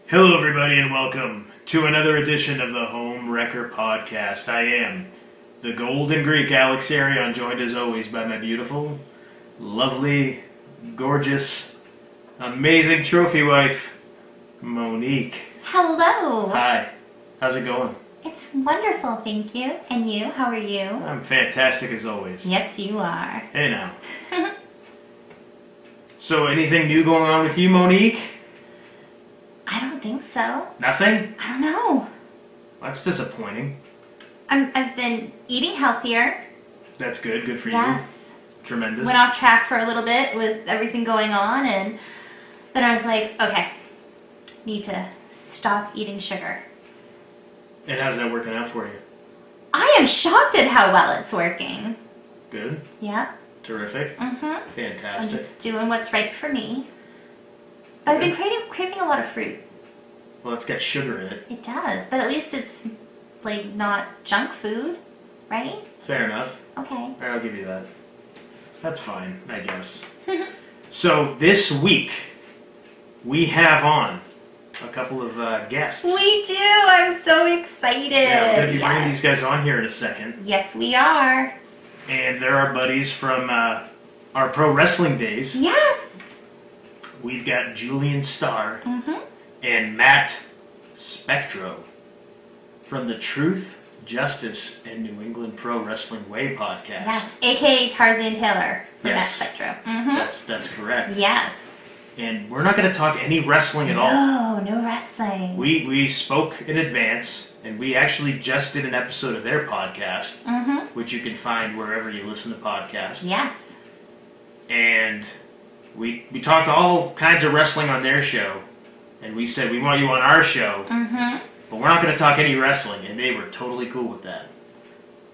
Hello, everybody, and welcome to another edition of the Homewrecker podcast. I am the Golden Greek Alex Arion, joined as always by my beautiful, lovely, gorgeous, amazing trophy wife, Monique. Hello. Hi. How's it going? It's wonderful, thank you. And you? How are you? I'm fantastic as always. Yes, you are. Hey now. So, anything new going on with you, Monique? I don't think so. Nothing? I don't know. That's disappointing. I've been eating healthier. That's good. Good for you. Yes. Tremendous. Went off track for a little bit with everything going on, and then I was like, okay, need to stop eating sugar. And how's that working out for you? I am shocked at how well it's working. Good. Yeah. Terrific. Mm-hmm. Fantastic. I'm just doing what's right for me. But I've been craving a lot of fruit. Well, it's got sugar in it. It does, but at least it's like not junk food, right? Fair enough. Okay. All right, I'll give you that. That's fine, I guess. So this week, we have on a couple of guests. We do. I'm so excited. Yeah, we're going to be bringing Yes. these guys on here in a second. Yes, we are. And they're our buddies from our pro wrestling days. Yes. We've got Julian Starr Mm-hmm. and Matt Spectro from the Truth, Justice, and New England Pro Wrestling Way podcast. Yes, a.k.a. Tarzan Taylor from Yes. Matt Spectro. Mm-hmm. That's correct. Yes. And we're not going to talk any wrestling at all. No wrestling. We spoke in advance, and we actually just did an episode of their podcast, Mm-hmm. which you can find wherever you listen to podcasts. Yes. And we talked all kinds of wrestling on their show, and we said, we want you on our show, Mm-hmm. but we're not going to talk any wrestling, and they were totally cool with that.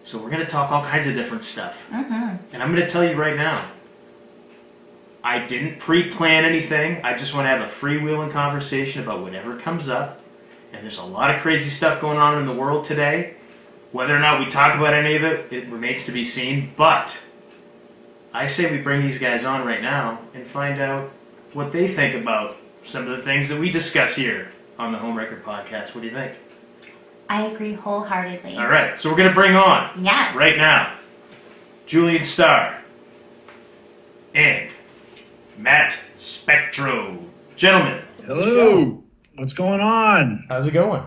So we're going to talk all kinds of different stuff. Mm-hmm. And I'm going to tell you right now, I didn't pre-plan anything. I just want to have a freewheeling conversation about whatever comes up. And there's a lot of crazy stuff going on in the world today. Whether or not we talk about any of it, it remains to be seen. But I say we bring these guys on right now and find out what they think about some of the things that we discuss here on the Homewrecker podcast. What do you think? I agree wholeheartedly. All right, so we're going to bring on Yes. right now Julian Starr and Matt Spectro. Gentlemen. Hello. What's going on? How's it going?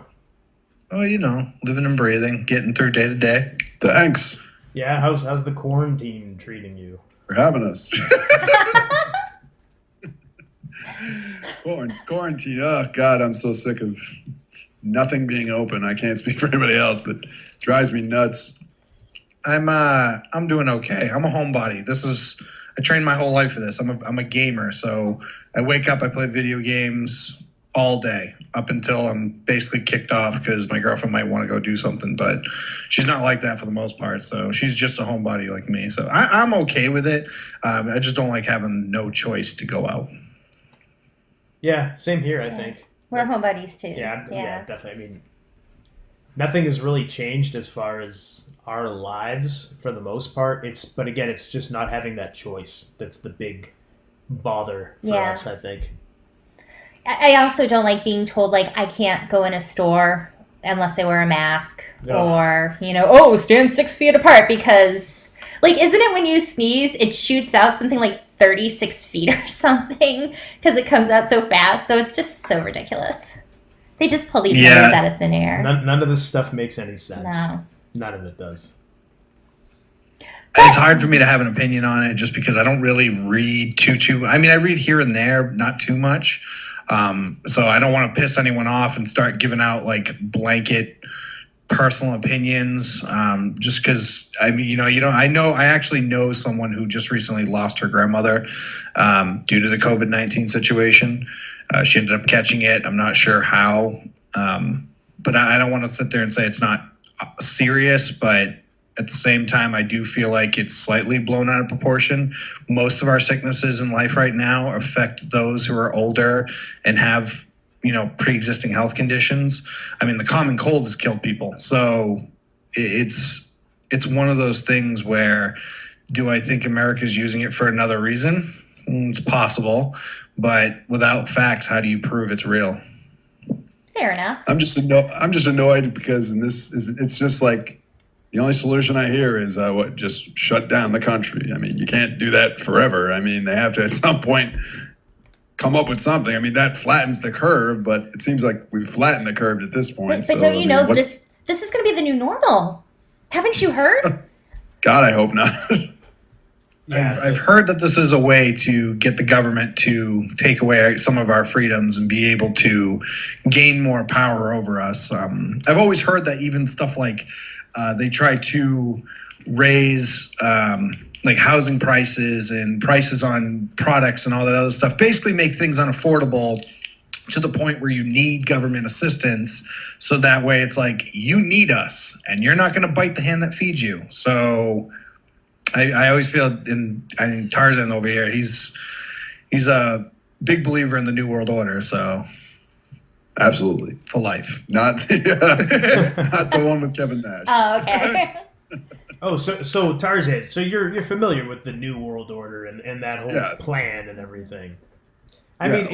Oh, you know, living and breathing, getting through day to day. Thanks Yeah, how's the quarantine treating you? for having us. Quarantine. Oh, God, I'm so sick of nothing being open. I can't speak for anybody else, but it drives me nuts. I'm doing okay. I'm a homebody. I trained my whole life for this. I'm a gamer, so I wake up, I play video games all day up until I'm basically kicked off because my girlfriend might want to go do something, but she's not like that for the most part. So she's just a homebody like me. So I'm okay with it. I just don't like having no choice to go out. Yeah, same here, I think. We're home buddies too. Yeah, definitely. I mean, nothing has really changed as far as our lives for the most part. But again, it's just not having that choice that's the big bother for Yeah. us, I think. I also don't like being told, like, I can't go in a store unless I wear a mask. Ugh. Or, stand 6 feet apart because, like, isn't it when you sneeze, it shoots out something like 36 feet or something because it comes out so fast? So it's just so ridiculous. They just pull these numbers out of thin air. None of this stuff makes any sense. No. None of it does. It's hard for me to have an opinion on it just because I don't really read too. I mean, I read here and there, not too much. So I don't want to piss anyone off and start giving out like blanket personal opinions. Just because I actually know someone who just recently lost her grandmother due to the COVID-19 situation. She ended up catching it. I'm not sure how, but I don't want to sit there and say it's not serious, but at the same time, I do feel like it's slightly blown out of proportion. Most of our sicknesses in life right now affect those who are older and have, pre-existing health conditions. I mean, the common cold has killed people. So it's one of those things where, do I think America's using it for another reason? It's possible, but without facts, how do you prove it's real? Fair enough. I'm just annoyed because it's just like the only solution I hear is just shut down the country. I mean, you can't do that forever. I mean, they have to at some point come up with something. I mean, that flattens the curve, but it seems like we've flattened the curve at this point. But don't you know this is going to be the new normal? Haven't you heard? God, I hope not. Yeah, I've heard that this is a way to get the government to take away some of our freedoms and be able to gain more power over us. I've always heard that even stuff like they try to raise like housing prices and prices on products and all that other stuff, basically make things unaffordable to the point where you need government assistance. So that way it's like, you need us and you're not going to bite the hand that feeds you. So I always feel Tarzan over here, he's a big believer in the New World Order, so Absolutely. for life. Not the not the one with Kevin Nash. Oh, okay. Oh, so Tarzan, so you're familiar with the New World Order and that whole plan and everything. I mean,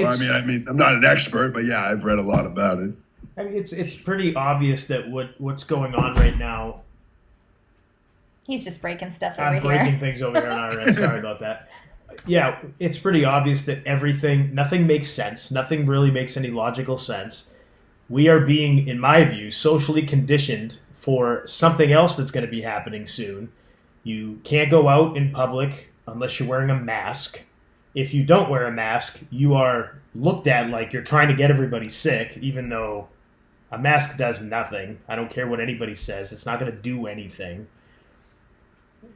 I'm not an expert, but yeah, I've read a lot about it. I mean, it's pretty obvious that what's going on right now. He's just breaking stuff over I'm here. breaking things over here on our end. Sorry about that. Yeah, it's pretty obvious that nothing makes sense. Nothing really makes any logical sense. We are being, in my view, socially conditioned for something else that's going to be happening soon. You can't go out in public unless you're wearing a mask. If you don't wear a mask, you are looked at like you're trying to get everybody sick, even though a mask does nothing. I don't care what anybody says. It's not going to do anything.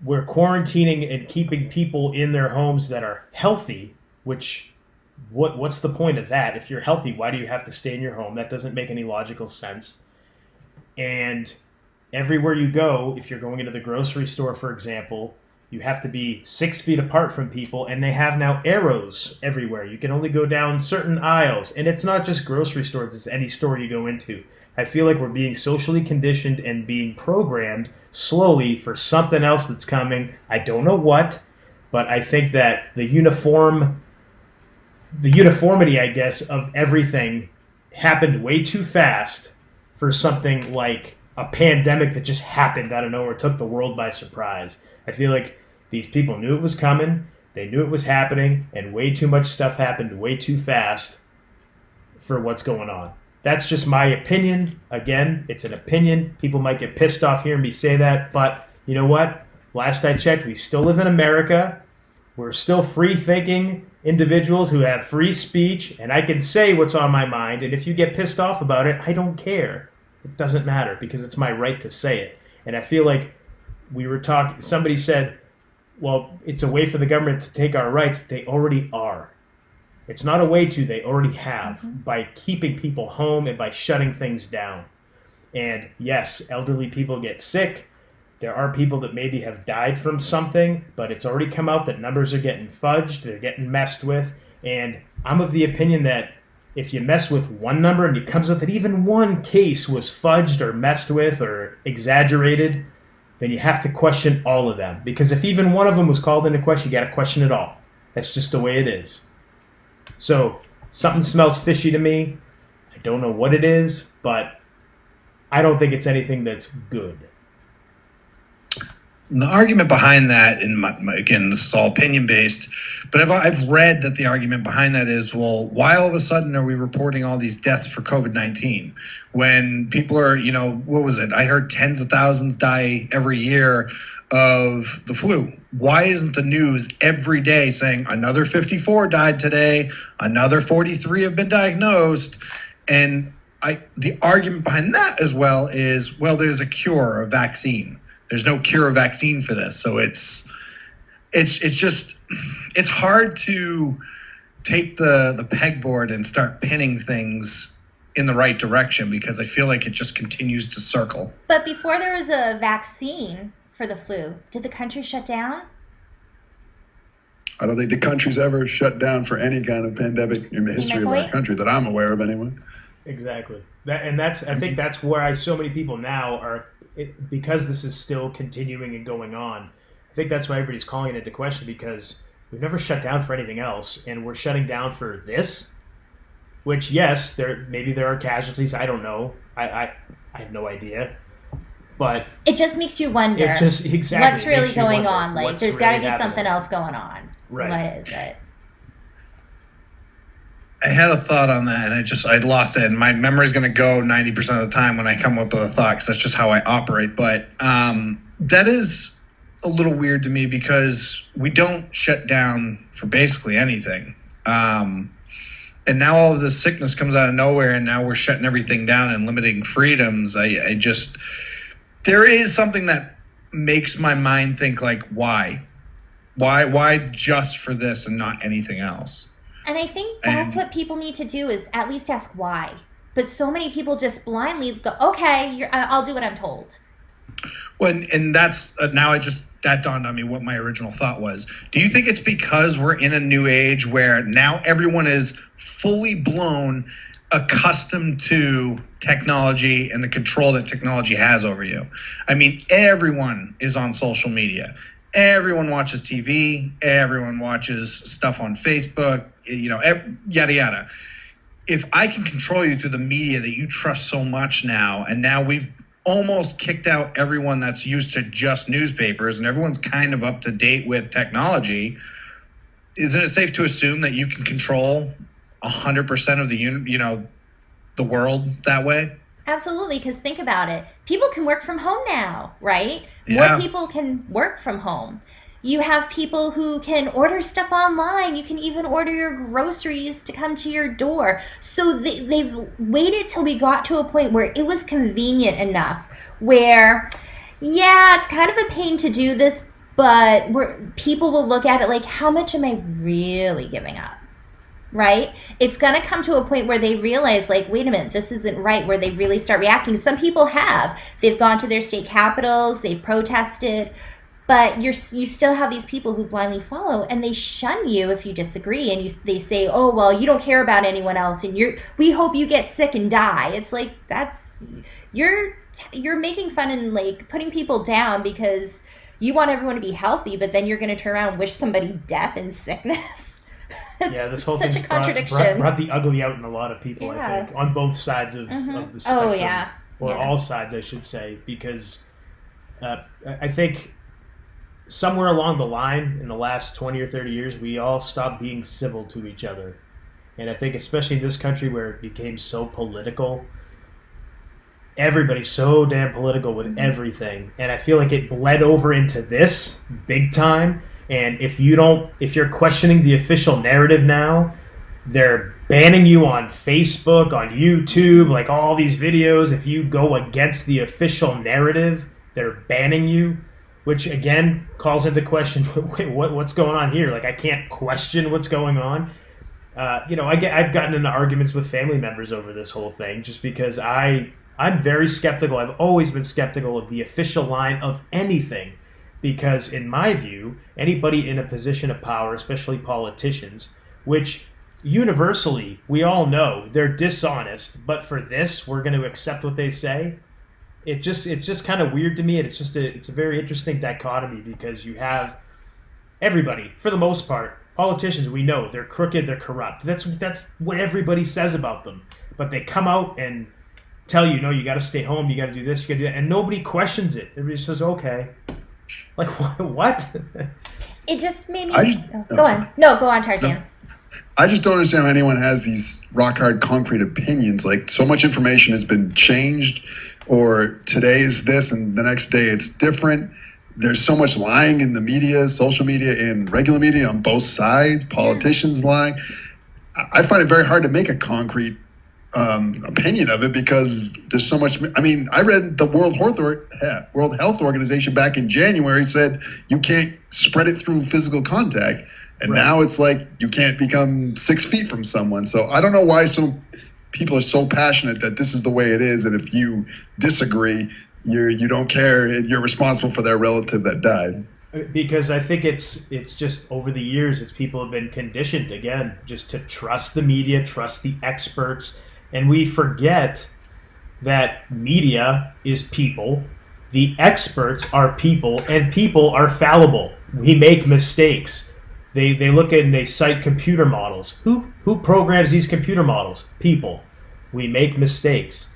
We're quarantining and keeping people in their homes that are healthy, which what's the point of that? If you're healthy, why do you have to stay in your home? That doesn't make any logical sense. And everywhere you go, if you're going into the grocery store, for example, you have to be 6 feet apart from people, and they have now arrows everywhere. You can only go down certain aisles. And it's not just grocery stores, it's any store you go into. I feel like we're being socially conditioned and being programmed slowly for something else that's coming. I don't know what, but I think that the uniformity, I guess, of everything happened way too fast for something like a pandemic that just happened out of nowhere, took the world by surprise. I feel like these people knew it was coming, they knew it was happening, and way too much stuff happened way too fast for what's going on. That's just my opinion. Again, it's an opinion. People might get pissed off hearing me say that, but you know what? Last I checked, we still live in America. We're still free-thinking individuals who have free speech, and I can say what's on my mind, and if you get pissed off about it, I don't care. It doesn't matter because it's my right to say it. And I feel like somebody said, well, it's a way for the government to take our rights. They already are. It's not a way to, they already have, by keeping people home and by shutting things down. And yes, elderly people get sick. There are people that maybe have died from something, but it's already come out that numbers are getting fudged, they're getting messed with. And I'm of the opinion that if you mess with one number and it comes out that even one case was fudged or messed with or exaggerated, then you have to question all of them. Because if even one of them was called into question, you got to question it all. That's just the way it is. So something smells fishy to me. I don't know what it is, but I don't think it's anything that's good. The argument behind that, again, this is all opinion based, but I've read that the argument behind that is, well, why all of a sudden are we reporting all these deaths for COVID-19 when people are, what was it? I heard tens of thousands die every year of the flu. Why isn't the news every day saying another 54 died today, another 43 have been diagnosed? And the argument behind that as well is, well, there's a cure, a vaccine. There's no cure or vaccine for this. So it's hard to take the pegboard and start pinning things in the right direction because I feel like it just continues to circle. But before there was a vaccine for the flu, did the country shut down? I don't think the country's ever shut down for any kind of pandemic in the history of our country that I'm aware of anyway. Exactly. I think that's why so many people now are, because this is still continuing and going on, I think that's why everybody's calling it into question, because we've never shut down for anything else, and we're shutting down for this. Which, yes, maybe there are casualties. I don't know. I have no idea. But it just makes you wonder. It just exactly what's really makes you going wonder on. Like, what's there's really got to be happening. something else going on. Right. What is it? I had a thought on that, and I lost it. And my memory's going to go 90% of the time when I come up with a thought, because that's just how I operate. But that is a little weird to me, because we don't shut down for basically anything. And now all of this sickness comes out of nowhere, and now we're shutting everything down and limiting freedoms. There is something that makes my mind think, like, why just for this and not anything else? And I think that's what people need to do, is at least ask why. But so many people just blindly go, okay, I'll do what I'm told. Well, and that's that dawned on me what my original thought was. Do you think it's because we're in a new age where now everyone is fully blown accustomed to technology and the control that technology has over you? I mean, everyone is on social media. Everyone watches TV. Everyone watches stuff on Facebook, yada, yada. If I can control you through the media that you trust so much now, and now we've almost kicked out everyone that's used to just newspapers, and everyone's kind of up to date with technology, isn't it safe to assume that you can control 100% of the world that way? Absolutely, because think about it. People can work from home now, right? Yeah. More people can work from home. You have people who can order stuff online. You can even order your groceries to come to your door. So they've waited till we got to a point where it was convenient enough where, yeah, it's kind of a pain to do this, but people will look at it like, how much am I really giving up? Right? It's going to come to a point where they realize, like, wait a minute, this isn't right, where they really start reacting. Some people have. They've gone to their state capitals, they've protested, but you still have these people who blindly follow, and they shun you if you disagree, and they say, oh, well, you don't care about anyone else, and we hope you get sick and die. It's like, you're making fun and, like, putting people down because you want everyone to be healthy, but then you're going to turn around and wish somebody death and sickness. Yeah, this whole such thing a contradiction. brought the ugly out in a lot of people, I think, on both sides of the spectrum. Oh, yeah. Or all sides, I should say, because I think somewhere along the line in the last 20 or 30 years, we all stopped being civil to each other. And I think especially in this country where it became so political, everybody's so damn political with everything. And I feel like it bled over into this big time. And if you're questioning the official narrative now, they're banning you on Facebook, on YouTube, like all these videos. If you go against the official narrative, they're banning you, which again calls into question, wait, what's going on here? Like, I can't question what's going on. I've gotten into arguments with family members over this whole thing just because I'm very skeptical. I've always been skeptical of the official line of anything. Because in my view, anybody in a position of power, especially politicians, which universally we all know they're dishonest, but for this we're going to accept what they say. It's just kind of weird to me, and it's a very interesting dichotomy because you have everybody, for the most part, politicians, we know they're crooked, they're corrupt. That's what everybody says about them. But they come out and tell you, no, you got to stay home, you got to do this, you got to do that, and nobody questions it. Everybody says, okay. Like, what? It just made me... Go on. No, go on, Tarzan. I just don't understand how anyone has these rock-hard, concrete opinions. Like, so much information has been changed, or today's this and the next day it's different. There's so much lying in the media, social media, and regular media on both sides, politicians lying. I find it very hard to make a concrete opinion of it because there's so much. I mean, I read the World Health Organization back in January said you can't spread it through physical contact, and now it's like you can't become 6 feet from someone. So I don't know why people are so passionate that this is the way it is, and if you disagree, you don't care and you're responsible for their relative that died. Because I think it's just over the years, people have been conditioned again just to trust the media, trust the experts. And we forget that media is people, the experts are people, and people are fallible. We make mistakes. They look at and they cite computer models. Who programs these computer models? People. We make mistakes.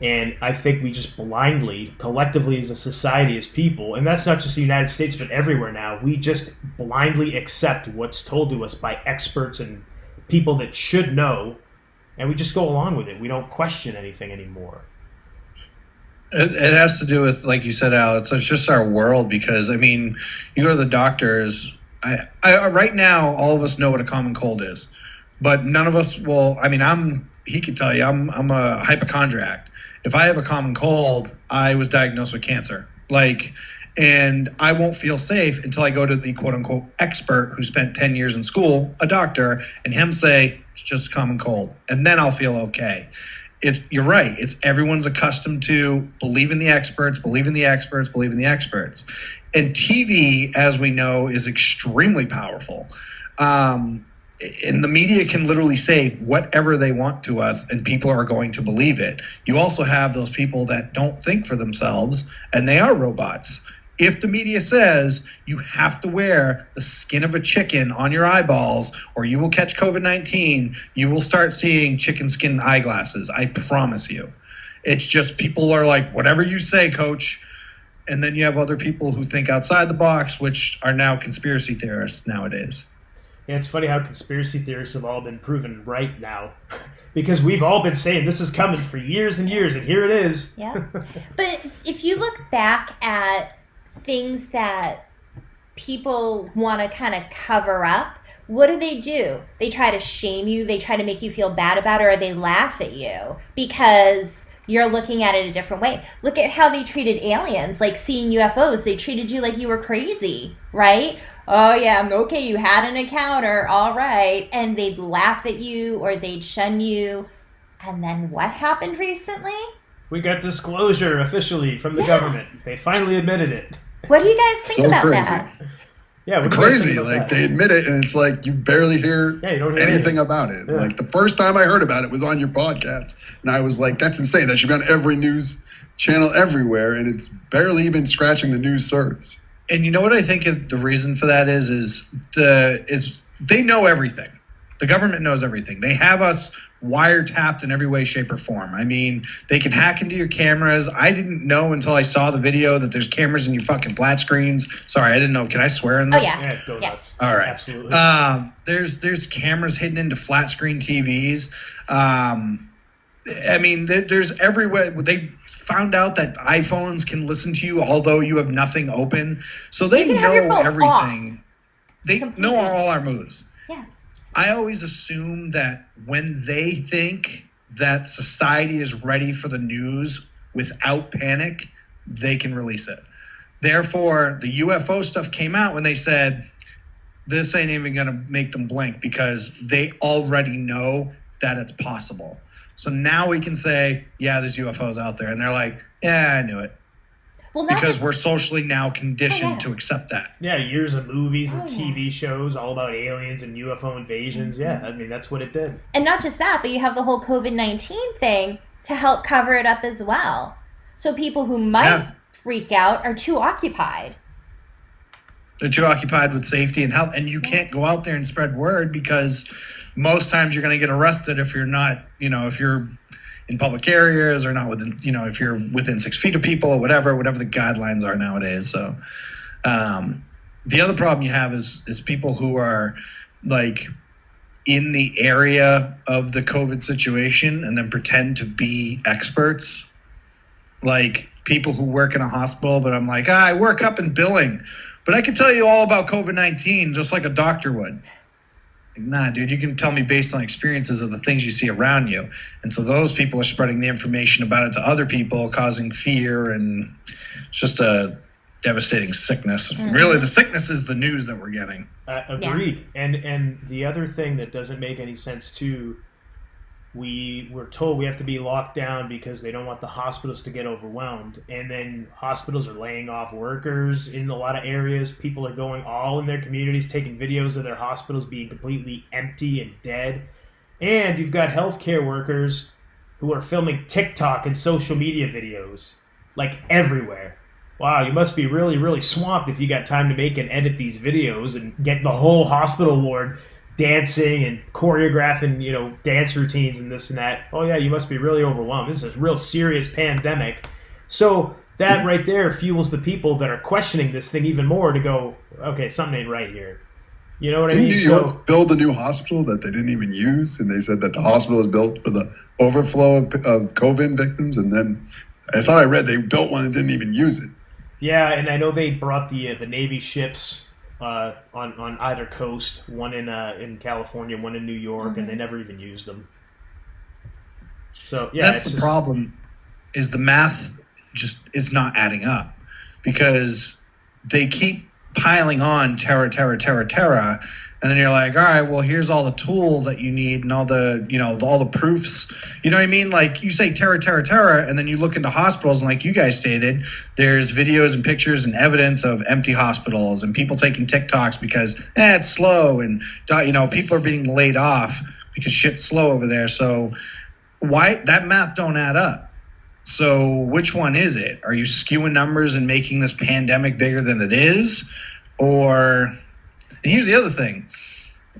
And I think we just blindly, collectively as a society, as people, and that's not just the United States, but everywhere now, we just blindly accept what's told to us by experts and people that should know, and we just go along with it. We don't question anything anymore. It has to do with, like you said, Al, it's just our world, because, I mean, you go to the doctors, I right now, all of us know what a common cold is, but none of us will, I mean, he could tell you, I'm a hypochondriac. If I have a common cold, I was diagnosed with cancer. And I won't feel safe until I go to the quote unquote expert who spent 10 years in school, a doctor, and him say, it's just a common cold. And then I'll feel okay. You're right. It's everyone's accustomed to believing the experts, believing the experts, believing the experts. And TV, as we know, is extremely powerful. And the media can literally say whatever they want to us, and people are going to believe it. You also have those people that don't think for themselves, and they are robots. If the media says you have to wear the skin of a chicken on your eyeballs or you will catch COVID-19, you will start seeing chicken skin eyeglasses. I promise you. It's just people are like, whatever you say, coach. And then you have other people who think outside the box, which are now conspiracy theorists nowadays. Yeah, it's funny how conspiracy theorists have all been proven right now. Because we've all been saying this is coming for years and years, and here it is. Yeah. But if you look back at things that people want to kind of cover up, what do? They try to shame you, they try to make you feel bad about it, or they laugh at you because you're looking at it a different way. Look at how they treated aliens, like seeing UFOs. They treated you like you were crazy, right? Oh yeah, okay, you had an encounter, all right. And they'd laugh at you or they'd shun you. And then what happened recently? We got disclosure officially from the Yes. government. They finally admitted it. What do you guys think So about crazy. that? Yeah, what do you guys Crazy. think about Like that? they admit it, and it's like you barely hear Yeah, you don't hear anything about it. Yeah. Like the first time I heard about it was on your podcast, and I was like, "That's insane. That should be on every news channel everywhere," and it's barely even scratching the news surface. And you know what I think the reason for that is they know everything. The government knows everything. They have us wiretapped in every way, shape, or form. I mean, they can hack into your cameras. I didn't know until I saw the video that there's cameras in your fucking flat screens. Sorry, I didn't know. Can I swear in this? Oh, yeah. Yeah, go Yeah. nuts. All right. Absolutely. There's cameras hidden into flat screen TVs. I mean, there's everywhere. They found out that iPhones can listen to you, although you have nothing open. So they You can have your know phone everything. They Completely. know all our moves. Yeah. I always assume that when they think that society is ready for the news without panic, they can release it. Therefore, the UFO stuff came out when they said, this ain't even going to make them blink because they already know that it's possible. So now we can say, yeah, there's UFOs out there. And they're like, yeah, I knew it. Well, not Because just, we're socially now conditioned Oh, yeah. to accept that. Yeah, years of movies and Oh, yeah. TV shows all about aliens and UFO invasions. Yeah, I mean, that's what it did. and not just that, but you have the whole COVID-19 thing to help cover it up as well. So people who might Yeah. freak out are too occupied. They're too occupied with safety and health. And you can't go out there and spread word because most times you're going to get arrested if you're not, if you're in public areas or not within, if you're within 6 feet of people or whatever the guidelines are nowadays. So the other problem you have is people who are like in the area of the COVID situation and then pretend to be experts. Like people who work in a hospital, but I'm like, I work up in billing, but I can tell you all about COVID-19 just like a doctor would. Nah, dude, you can tell me based on experiences of the things you see around you. And so those people are spreading the information about it to other people, causing fear, and it's just a devastating sickness. Mm-hmm. Really, the sickness is the news that we're getting. Agreed. And the other thing that doesn't make any sense too, we were told we have to be locked down because they don't want the hospitals to get overwhelmed. And then hospitals are laying off workers in a lot of areas. People are going all in their communities, taking videos of their hospitals being completely empty and dead. And you've got healthcare workers who are filming TikTok and social media videos, like everywhere. wow, you must be really, really swamped if you got time to make and edit these videos and get the whole hospital ward dancing and choreographing, dance routines and this and that. Oh yeah, you must be really overwhelmed. This is a real serious pandemic. So that right there fuels the people that are questioning this thing even more to go, okay, something ain't right here. You know what I mean? New York build a new hospital that they didn't even use, and they said that the hospital was built for the overflow of COVID victims, and then I thought I read they built one and didn't even use it. Yeah, and I know they brought the Navy ships on either coast, one in California, one in New York, and they never even used them. So yeah, that's the problem. Is the math just is not adding up, because they keep piling on terror, and then you're like, all right, well, here's all the tools that you need and all the proofs. You know what I mean? Like, you say terror, and then you look into hospitals, and like you guys stated, there's videos and pictures and evidence of empty hospitals and people taking TikToks because it's slow, and people are being laid off because shit's slow over there. So why that math don't add up? So which one is it? Are you skewing numbers and making this pandemic bigger than it is? And here's the other thing.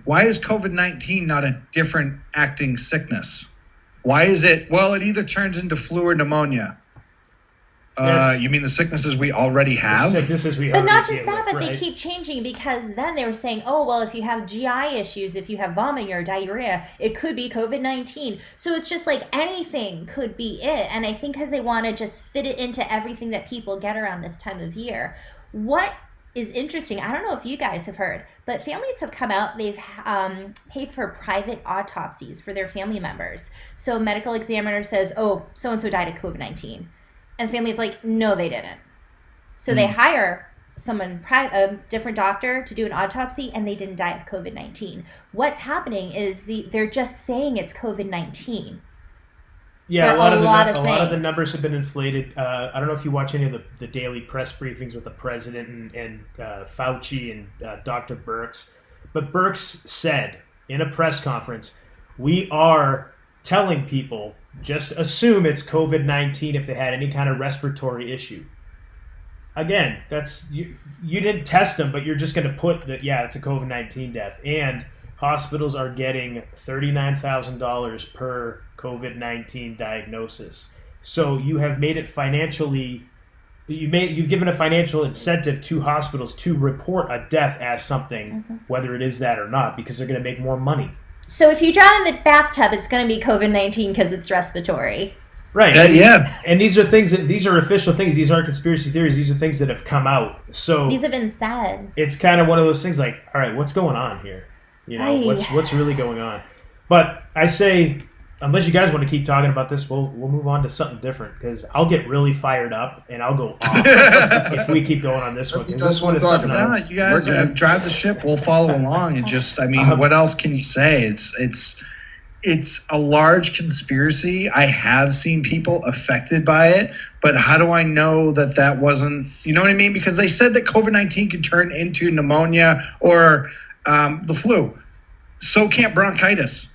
Why is COVID-19 not a different acting sickness? Why is it, it either turns into flu or pneumonia. You mean the sicknesses we already have? But not just that, but they keep changing, because then they were saying, if you have GI issues, if you have vomiting or diarrhea, it could be COVID-19. So it's just like anything could be it. And I think because they want to just fit it into everything that people get around this time of year. What is interesting, I don't know if you guys have heard, but families have come out, they've paid for private autopsies for their family members. So a medical examiner says, so-and-so died of COVID-19. And family's like, no, they didn't. So they hire a different doctor to do an autopsy, and they didn't die of COVID-19. What's happening is they're just saying it's COVID-19. Yeah, a lot of the numbers have been inflated. I don't know if you watch any of the daily press briefings with the president and Fauci and Dr. Birx. But Birx said in a press conference, we are telling people, just assume it's COVID-19 if they had any kind of respiratory issue. Again, that's you didn't test them, but you're just going to put that, it's a COVID-19 death. And hospitals are getting $39,000 per COVID-19 diagnosis. So you have made it you've given a financial incentive to hospitals to report a death as something, whether it is that or not, because they're going to make more money. So if you drown in the bathtub, it's going to be COVID-19 because it's respiratory. Right. Yeah. And these are official things. These aren't conspiracy theories. These are things that have come out. So these have been said. It's kind of one of those things like, all right, what's going on here? What's really going on? But I say, unless you guys want to keep talking about this, we'll move on to something different, because I'll get really fired up and I'll go off if we keep going on this one. Because this one is something. You guys drive the ship. We'll follow along, and what else can you say? It's a large conspiracy. I have seen people affected by it, but how do I know that wasn't? You know what I mean? Because they said that COVID-19 could turn into pneumonia or the flu. So can't bronchitis.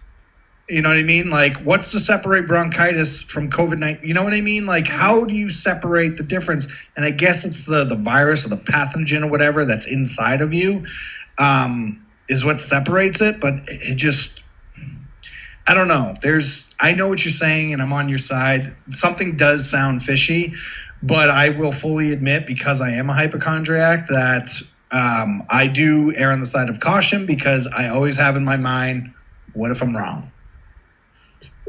You know what I mean? Like, what's to separate bronchitis from COVID-19? You know what I mean? Like, how do you separate the difference? And I guess it's the virus or the pathogen or whatever that's inside of you is what separates it. But it just, I don't know. I know what you're saying, and I'm on your side. Something does sound fishy, but I will fully admit, because I am a hypochondriac, that I do err on the side of caution, because I always have in my mind, what if I'm wrong?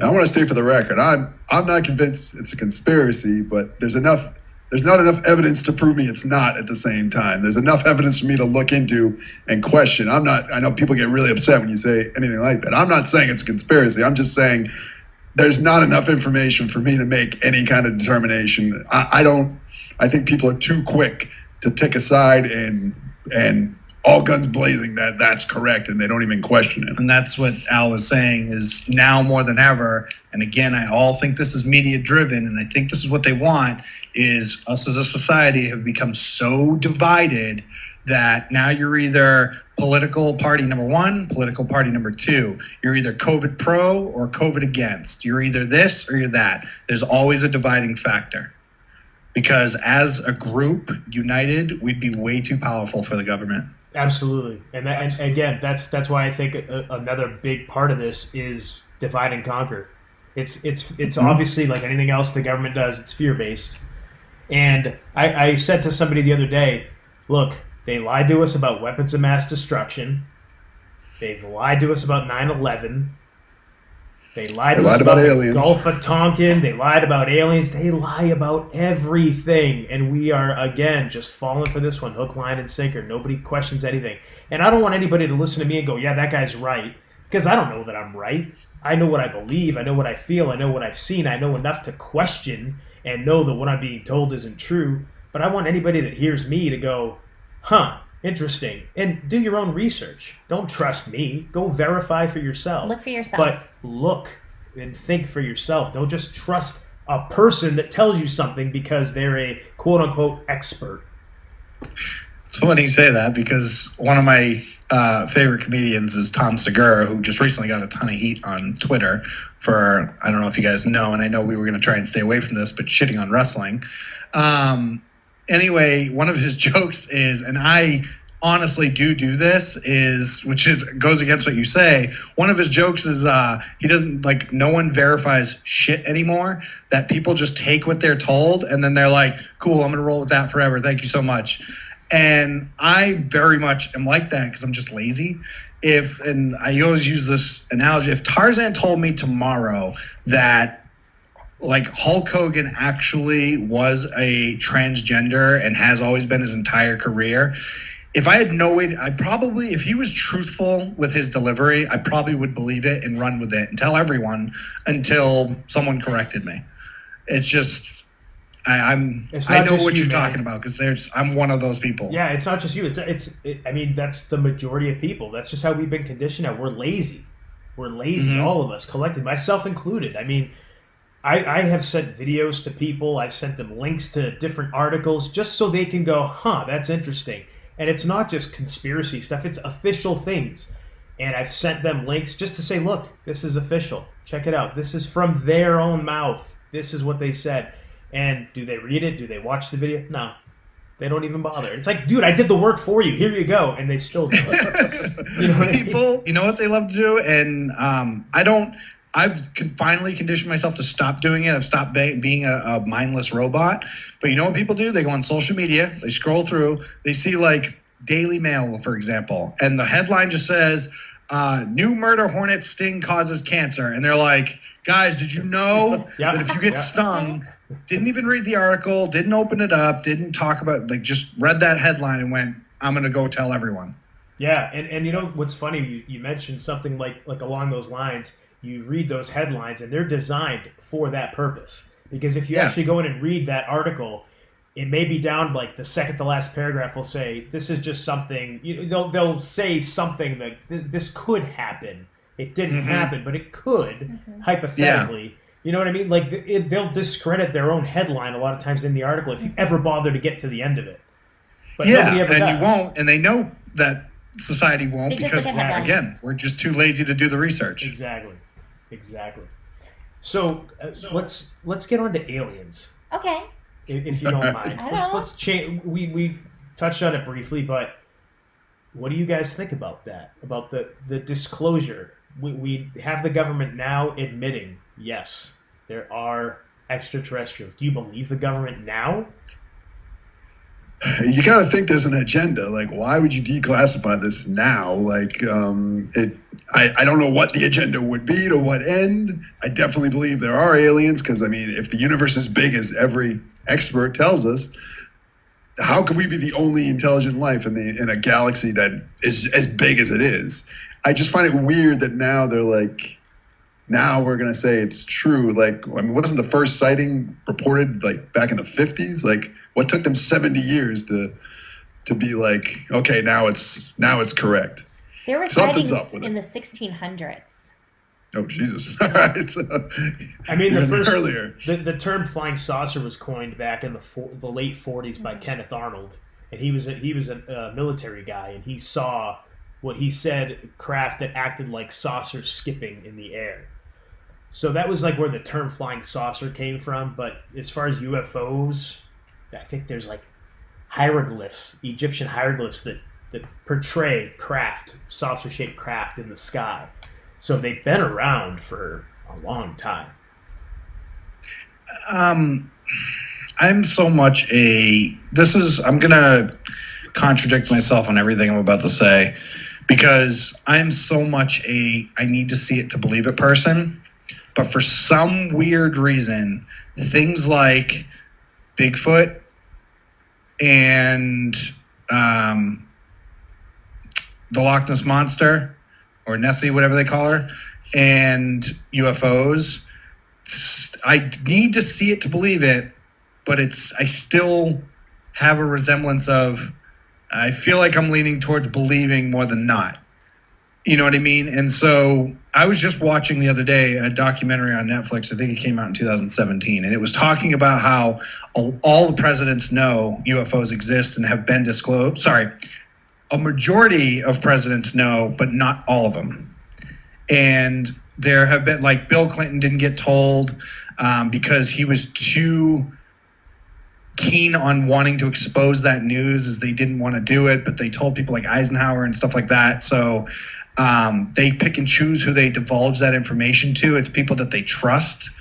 I want to say for the record, I'm not convinced it's a conspiracy, but there's not enough evidence to prove me it's not at the same time. There's enough evidence for me to look into and question. I know people get really upset when you say anything like that. I'm not saying it's a conspiracy. I'm just saying there's not enough information for me to make any kind of determination. I think people are too quick to take a side and all guns blazing that's correct, and they don't even question it. And that's what Al was saying, is now more than ever, and again, I all think this is media driven, and I think this is what they want, is us as a society have become so divided that now you're either political party number one, political party number two. You're either COVID pro or COVID against. You're either this or you're that. There's always a dividing factor. because as a group, united, we'd be way too powerful for the government. Absolutely, and again, that's why I think another big part of this is divide and conquer. It's obviously like anything else the government does. It's fear based, and I said to somebody the other day, look, they lied to us about weapons of mass destruction. They've lied to us about 9/11. They lied to us about the aliens. Gulf of Tonkin. They lied about aliens. They lie about everything. And we are, again, just falling for this one, hook, line, and sinker. Nobody questions anything. And I don't want anybody to listen to me and go, yeah, that guy's right. Because I don't know that I'm right. I know what I believe. I know what I feel. I know what I've seen. I know enough to question and know that what I'm being told isn't true. But I want anybody that hears me to go, huh, interesting. And do your own research. Don't trust me. Go verify for yourself. Look for yourself. But look and think for yourself. Don't just trust a person that tells you something because they're a quote-unquote expert. It's funny you say that because one of my favorite comedians is Tom Segura, who just recently got a ton of heat on Twitter for, I don't know if you guys know, and I know we were going to try and stay away from this, but shitting on wrestling. Anyway, one of his jokes is, and I honestly do this, goes against what you say. One of his jokes is he doesn't, like, no one verifies shit anymore, that people just take what they're told and then they're like, cool, I'm going to roll with that forever. Thank you so much. And I very much am like that because I'm just lazy. And I always use this analogy, if Tarzan told me tomorrow that like Hulk Hogan actually was a transgender and has always been his entire career, if I had no way, if he was truthful with his delivery, I probably would believe it and run with it and tell everyone until someone corrected me. It's just, I know what you're talking about because I'm one of those people. Yeah, it's not just you. I mean, that's the majority of people. That's just how we've been conditioned now. We're lazy. All of us, collectively, myself included. I mean, I have sent videos to people. I've sent them links to different articles just so they can go, huh, that's interesting. And it's not just conspiracy stuff. It's official things. And I've sent them links just to say, look, this is official. Check it out. This is from their own mouth. This is what they said. And do they read it? Do they watch the video? No. They don't even bother. It's like, dude, I did the work for you. Here you go. And they still do it. You know what people, I mean? You know what they love to do? And I've finally conditioned myself to stop doing it. I've stopped being a mindless robot. But you know what people do? They go on social media. They scroll through. They see like Daily Mail, for example. And the headline just says, new murder hornet sting causes cancer. And they're like, guys, did you know that if you get stung, didn't even read the article, didn't open it up, didn't talk about, like, just read that headline and went, I'm going to go tell everyone. Yeah. And you know what's funny? You mentioned something like along those lines. You read those headlines, and they're designed for that purpose. Because if you actually go in and read that article, it may be down like the second to last paragraph will say, this is just something, they'll say something that this could happen. It didn't happen, but it could, hypothetically. Yeah. You know what I mean? Like, they'll discredit their own headline a lot of times in the article if you ever bother to get to the end of it. But nobody ever does. You won't, and they know that society won't because, again, we're just too lazy to do the research. Exactly. So let's get on to aliens. Okay. If you don't mind. Let's change. We touched on it briefly, but what do you guys think about that? About the disclosure? We have the government now admitting, yes, there are extraterrestrials. Do you believe the government now? You gotta think there's an agenda. Like, why would you declassify this now? Like, I don't know what the agenda would be, to what end. I definitely believe there are aliens because, I mean, if the universe is big as every expert tells us, how can we be the only intelligent life in a galaxy that is as big as it is? I just find it weird that now they're like, now we're gonna say it's true. Like, I mean, wasn't the first sighting reported like back in the 50s? Like, what took them 70 years to be like, okay, now it's correct? There were Something's sightings up with in it. the 1600s. Oh, Jesus. All right. I mean, earlier. The term flying saucer was coined back in the late 40s by Kenneth Arnold, and he was a military guy, and he saw what he said craft that acted like saucers skipping in the air. So that was like where the term flying saucer came from. But as far as UFOs, I think there's like hieroglyphs, Egyptian hieroglyphs that portray craft, saucer-shaped craft in the sky. So they've been around for a long time. I'm so much I'm going to contradict myself on everything I'm about to say, because I'm so much I need to see it to believe it person. But for some weird reason, things like Bigfoot and the Loch Ness Monster, or Nessie, whatever they call her, and UFOs, I need to see it to believe it, but I still have a resemblance of, I feel like I'm leaning towards believing more than not. You know what I mean? And so I was just watching the other day a documentary on Netflix. I think it came out in 2017. And it was talking about how all the presidents know UFOs exist and have been disclosed. Sorry, a majority of presidents know, but not all of them. And there have been, like, Bill Clinton didn't get told because he was too keen on wanting to expose that news, as they didn't want to do it, but they told people like Eisenhower and stuff like that. So they pick and choose who they divulge that information to. It's people that they trust.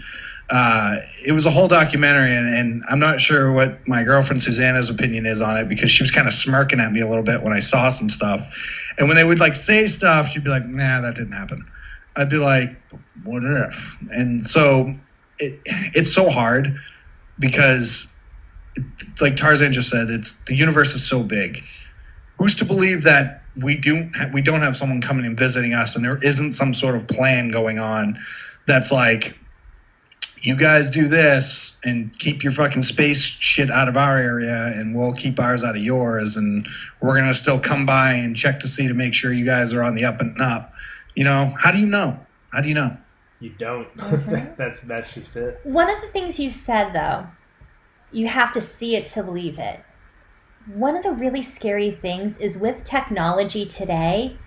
It was a whole documentary, and I'm not sure what my girlfriend Susanna's opinion is on it, because she was kind of smirking at me a little bit when I saw some stuff. And when they would like say stuff, she'd be like, nah, that didn't happen. I'd be like, what if? And so it's so hard, because like Tarzan just said, the universe is so big. Who's to believe that we don't have someone coming and visiting us, and there isn't some sort of plan going on that's like, you guys do this and keep your fucking space shit out of our area, and we'll keep ours out of yours, and we're gonna still come by and check to see to make sure you guys are on the up and up. You know, how do you know? You don't. Mm-hmm. That's just it. One of the things you said, though, you have to see it to believe it. One of the really scary things is with technology today,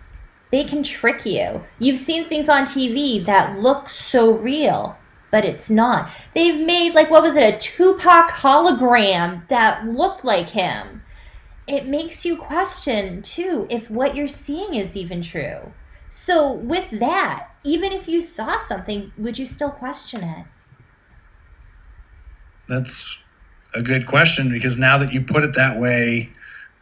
they can trick you. You've seen things on TV that look so real, but it's not. They've made, like, what was it, a Tupac hologram that looked like him. It makes you question, too, if what you're seeing is even true. So with that, even if you saw something, would you still question it? That's a good question, because now that you put it that way,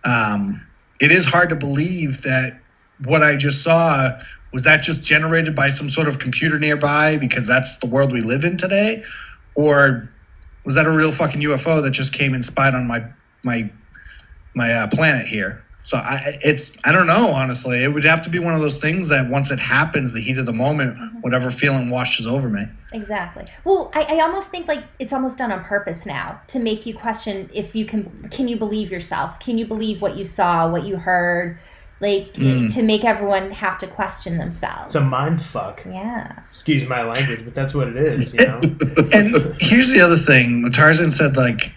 it is hard to believe that what I just saw was that just generated by some sort of computer nearby, because that's the world we live in today, or was that a real fucking UFO that just came and spied on my planet here? So I don't know, honestly. It would have to be one of those things that once it happens, the heat of the moment, whatever feeling washes over me. Exactly. Well, I almost think like it's almost done on purpose now to make you question if you can you believe yourself? Can you believe what you saw, what you heard? Like, to make everyone have to question themselves. It's a mind fuck. Yeah. Excuse my language, but that's what it is, you know? And here's the other thing. Tarzan said, like,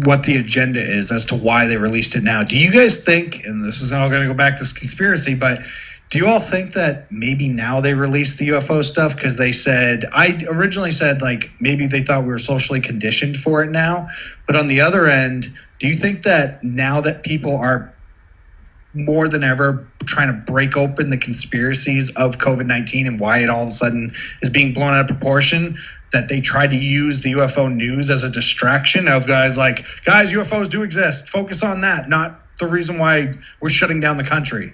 what the agenda is as to why they released it now. Do you guys think, and this is all going to go back to conspiracy, but do you all think that maybe now they released the UFO stuff because they said, I originally said, like, maybe they thought we were socially conditioned for it now, but on the other end, do you think that now that people are more than ever trying to break open the conspiracies of COVID-19 and why it all of a sudden is being blown out of proportion, that they tried to use the UFO news as a distraction of guys, UFOs do exist. Focus on that, not the reason why we're shutting down the country.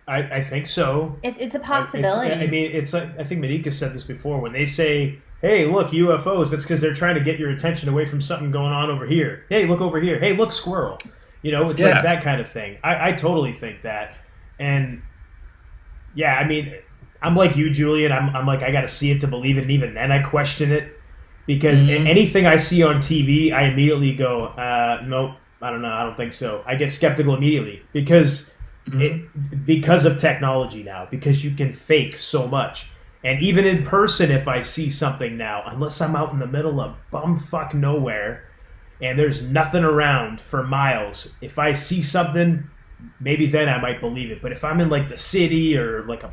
I think so. It's a possibility. It's like, I think Manika said this before. When they say, hey, look, UFOs, that's because they're trying to get your attention away from something going on over here. Hey, look over here. Hey, look, squirrel. You know, it's like that kind of thing. I totally think that. And, yeah, I mean, I'm like you, Julian. I'm like, I got to see it to believe it. And even then I question it. Because anything I see on TV, I immediately go, nope, I don't know. I don't think so. I get skeptical immediately. Because of technology now. Because you can fake so much. And even in person, if I see something now, unless I'm out in the middle of bumfuck nowhere, and there's nothing around for miles, if I see something, maybe then I might believe it. But if I'm in like the city or like a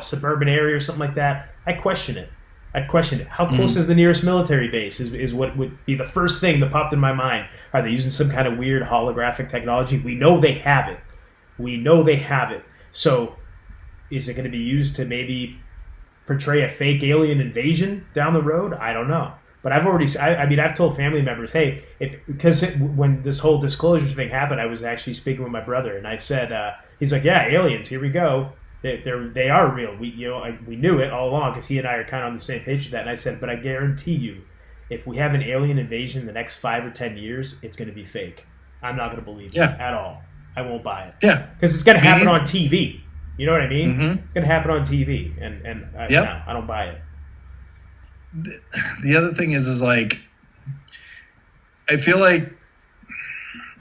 suburban area or something like that, I question it. I'd question it. How close is the nearest military base is what would be the first thing that popped in my mind. Are they using some kind of weird holographic technology? We know they have it. So is it going to be used to maybe portray a fake alien invasion down the road? I don't know. But I've told family members, hey, when this whole disclosure thing happened, I was actually speaking with my brother, and I said, he's like, yeah, aliens, here we go. They are real. We knew it all along because he and I are kind of on the same page with that. And I said, but I guarantee you, if we have an alien invasion in the next 5 or 10 years, it's going to be fake. I'm not going to believe it at all. I won't buy it. Yeah, because it's going to happen on TV. You know what I mean? Mm-hmm. It's going to happen on TV, and no, I don't buy it. The other thing is like, I feel like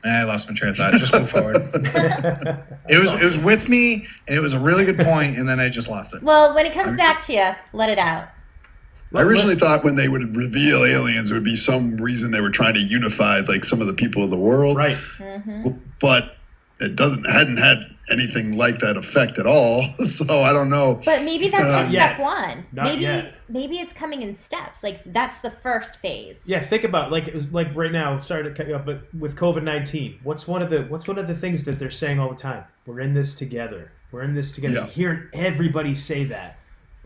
I lost my train of thought. Just move forward. It was with me, and it was a really good point, and then I just lost it. Well, when it comes back to you, let it out. I originally thought when they would reveal aliens, it would be some reason they were trying to unify like some of the people of the world. Right. Mm-hmm. But it hadn't had anything like that effect at all. So I don't know. But maybe that's just yet. step one. Not yet. Maybe it's coming in steps. Like that's the first phase. Yeah, think about it like right now. Sorry to cut you off, but with COVID-19, what's one of the things that they're saying all the time? We're in this together. We're in this together. Yeah. Hearing everybody say that,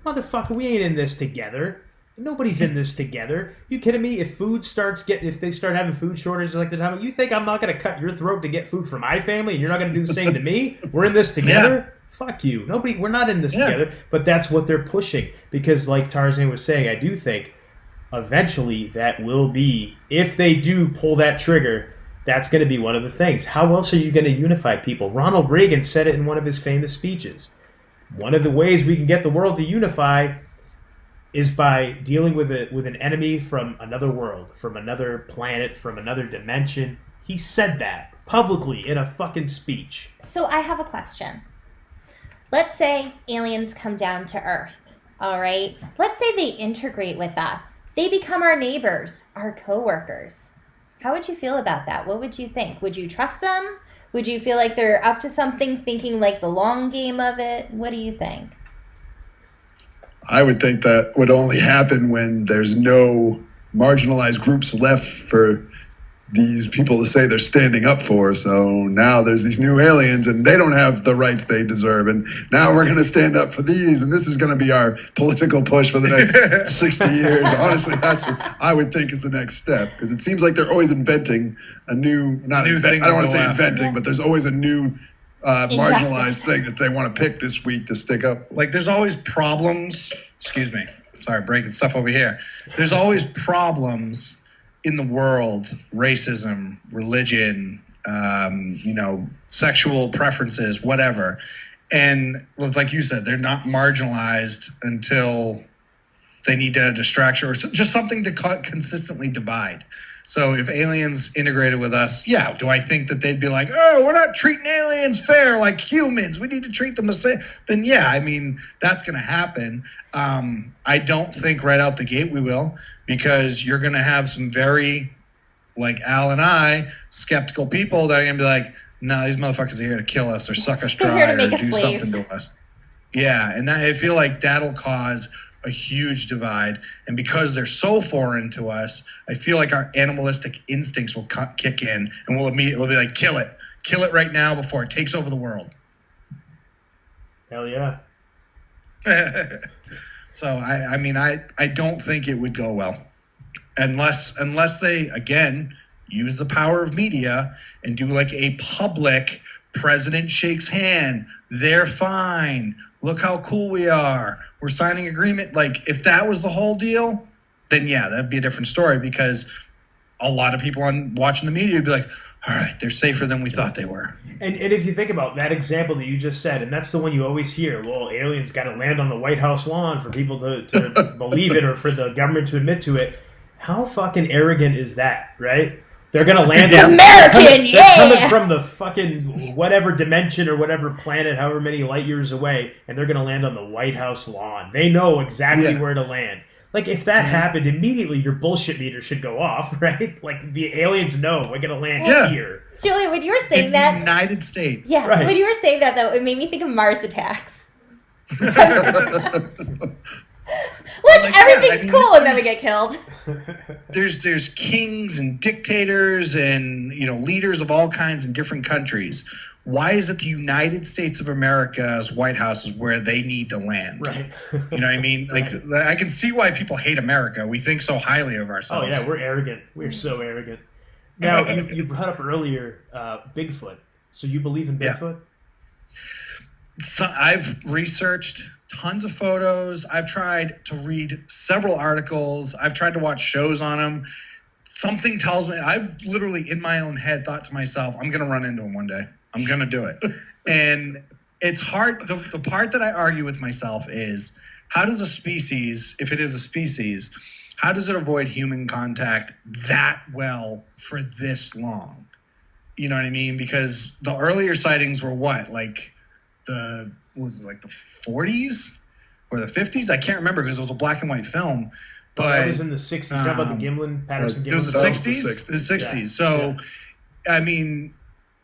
motherfucker, we ain't in this together. Nobody's in this together. You kidding me? If they start having food shortages like the time, you think I'm not going to cut your throat to get food for my family, and you're not going to do the same to me? We're in this together. Yeah. Fuck you. We're not in this together. But that's what they're pushing because, like Tarzan was saying, I do think eventually that will be, if they do pull that trigger, that's going to be one of the things. How else are you going to unify people? Ronald Reagan said it in one of his famous speeches. One of the ways we can get the world to unify is by dealing with an enemy from another world, from another planet, from another dimension. He said that publicly in a fucking speech. So I have a question. Let's say aliens come down to Earth, all right? Let's say they integrate with us. They become our neighbors, our coworkers. How would you feel about that? What would you think? Would you trust them? Would you feel like they're up to something, thinking like the long game of it? What do you think? I would think that would only happen when there's no marginalized groups left for these people to say they're standing up for. So now there's these new aliens and they don't have the rights they deserve. And now we're going to stand up for these. And this is going to be our political push for the next 60 years. Honestly, that's what I would think is the next step. Because it seems like they're always inventing a new thing. I don't want to say inventing, but there's always a new marginalized thing that they want to pick this week to stick up. Like there's always problems. Excuse me. Sorry, breaking stuff over here. There's always problems in the world, racism, religion, sexual preferences, whatever. And well, it's like you said, they're not marginalized until they need a distraction or just something to consistently divide. So if aliens integrated with us, do I think that they'd be like, oh, we're not treating aliens fair like humans. We need to treat them the same. Then, that's going to happen. I don't think right out the gate we will, because you're going to have some very, like Al and I, skeptical people that are going to be like, no, these motherfuckers are here to kill us or suck us dry or do something to us. Yeah, and I feel like that'll cause a huge divide, and because they're so foreign to us, I feel like our animalistic instincts will kick in, and we'll be like, kill it right now before it takes over the world. Hell yeah. So I don't think it would go well, unless they again use the power of media and do like a public president shakes hand, they're fine, look how cool we are, we're signing agreement. Like if that was the whole deal, then that'd be a different story, because a lot of people watching the media would be like, all right, they're safer than we thought they were. And if you think about that example that you just said, and that's the one you always hear, well, aliens got to land on the White House lawn for people to believe it or for the government to admit to it. How fucking arrogant is that, right? They're going to land on American, they're coming from the fucking whatever dimension or whatever planet, however many light years away, and they're going to land on the White House lawn. They know exactly where to land. Like, if that happened, immediately your bullshit meter should go off, right? Like, the aliens know we're going to land here. Julia, when you were saying in that... the United States. Yeah, when you were saying that, though, it made me think of Mars attacks. Look, Like, everything's yeah, I mean, cool, and then we there's- get killed. There's kings and dictators and leaders of all kinds in different countries. Why is it the United States of America's White House is where they need to land? Right. You know what I mean? Like, I can see why people hate America. We think so highly of Oh ourselves. yeah, we're arrogant. We're so arrogant. Now you brought up earlier Bigfoot. So you believe in Yeah. Bigfoot? So I've researched tons of photos. I've tried to read several articles. I've tried to watch shows on them. Something tells me, I've literally in my own head thought to myself, I'm going to run into him one day. I'm going to do it. And it's hard. The part that I argue with myself is, how does a species, if it is a species, how does it avoid human contact that well for this long? You know what I mean? Because the earlier sightings were what? Like the 40s or the 50s? I can't remember because it was a black and white film. But that But was in the 60s. You talking about the Gimlin, Patterson it was Gimlin? the That was 60s? the 60s. The 60s. Yeah. So, I mean,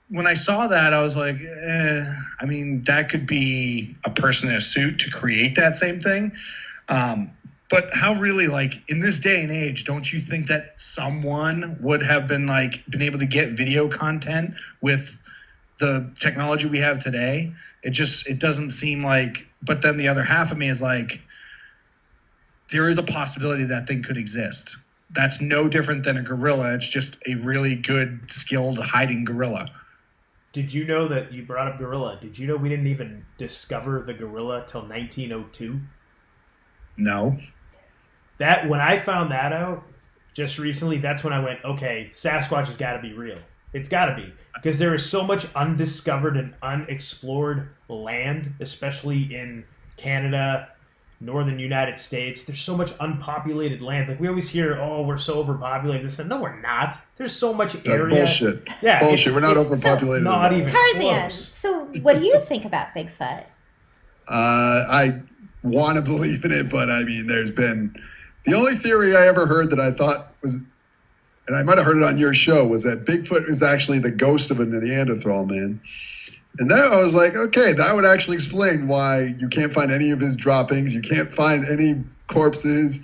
when I saw that, I was like, I mean, that could be a person in a suit to create that same thing. But how really, like, in this day and age, don't you think that someone would have been able to get video content with the technology we have today? It doesn't seem like, but then the other half of me is like, there is a possibility that thing could exist. That's no different than a gorilla. It's just a really good, skilled hiding gorilla. Did you know that you brought up gorilla? Did you know we didn't even discover the gorilla till 1902? No. That when I found that out just recently, that's when I went, okay, Sasquatch has got to be real. It's got to be, because there is so much undiscovered and unexplored land, especially in Canada, northern United States. There's so much unpopulated land. Like we always hear, oh, we're so overpopulated. This and no, we're not. There's so much That's area. bullshit. Yeah, Bullshit. We're not it's overpopulated. not at all. even Tarzan, close. so what do you think about Bigfoot? I want to believe in it, but I mean, there's been the only theory I ever heard that I thought was, and I might have heard it on your show, was that Bigfoot is actually the ghost of a Neanderthal man. And that I was like, okay, that would actually explain why you can't find any of his droppings. You can't find any corpses.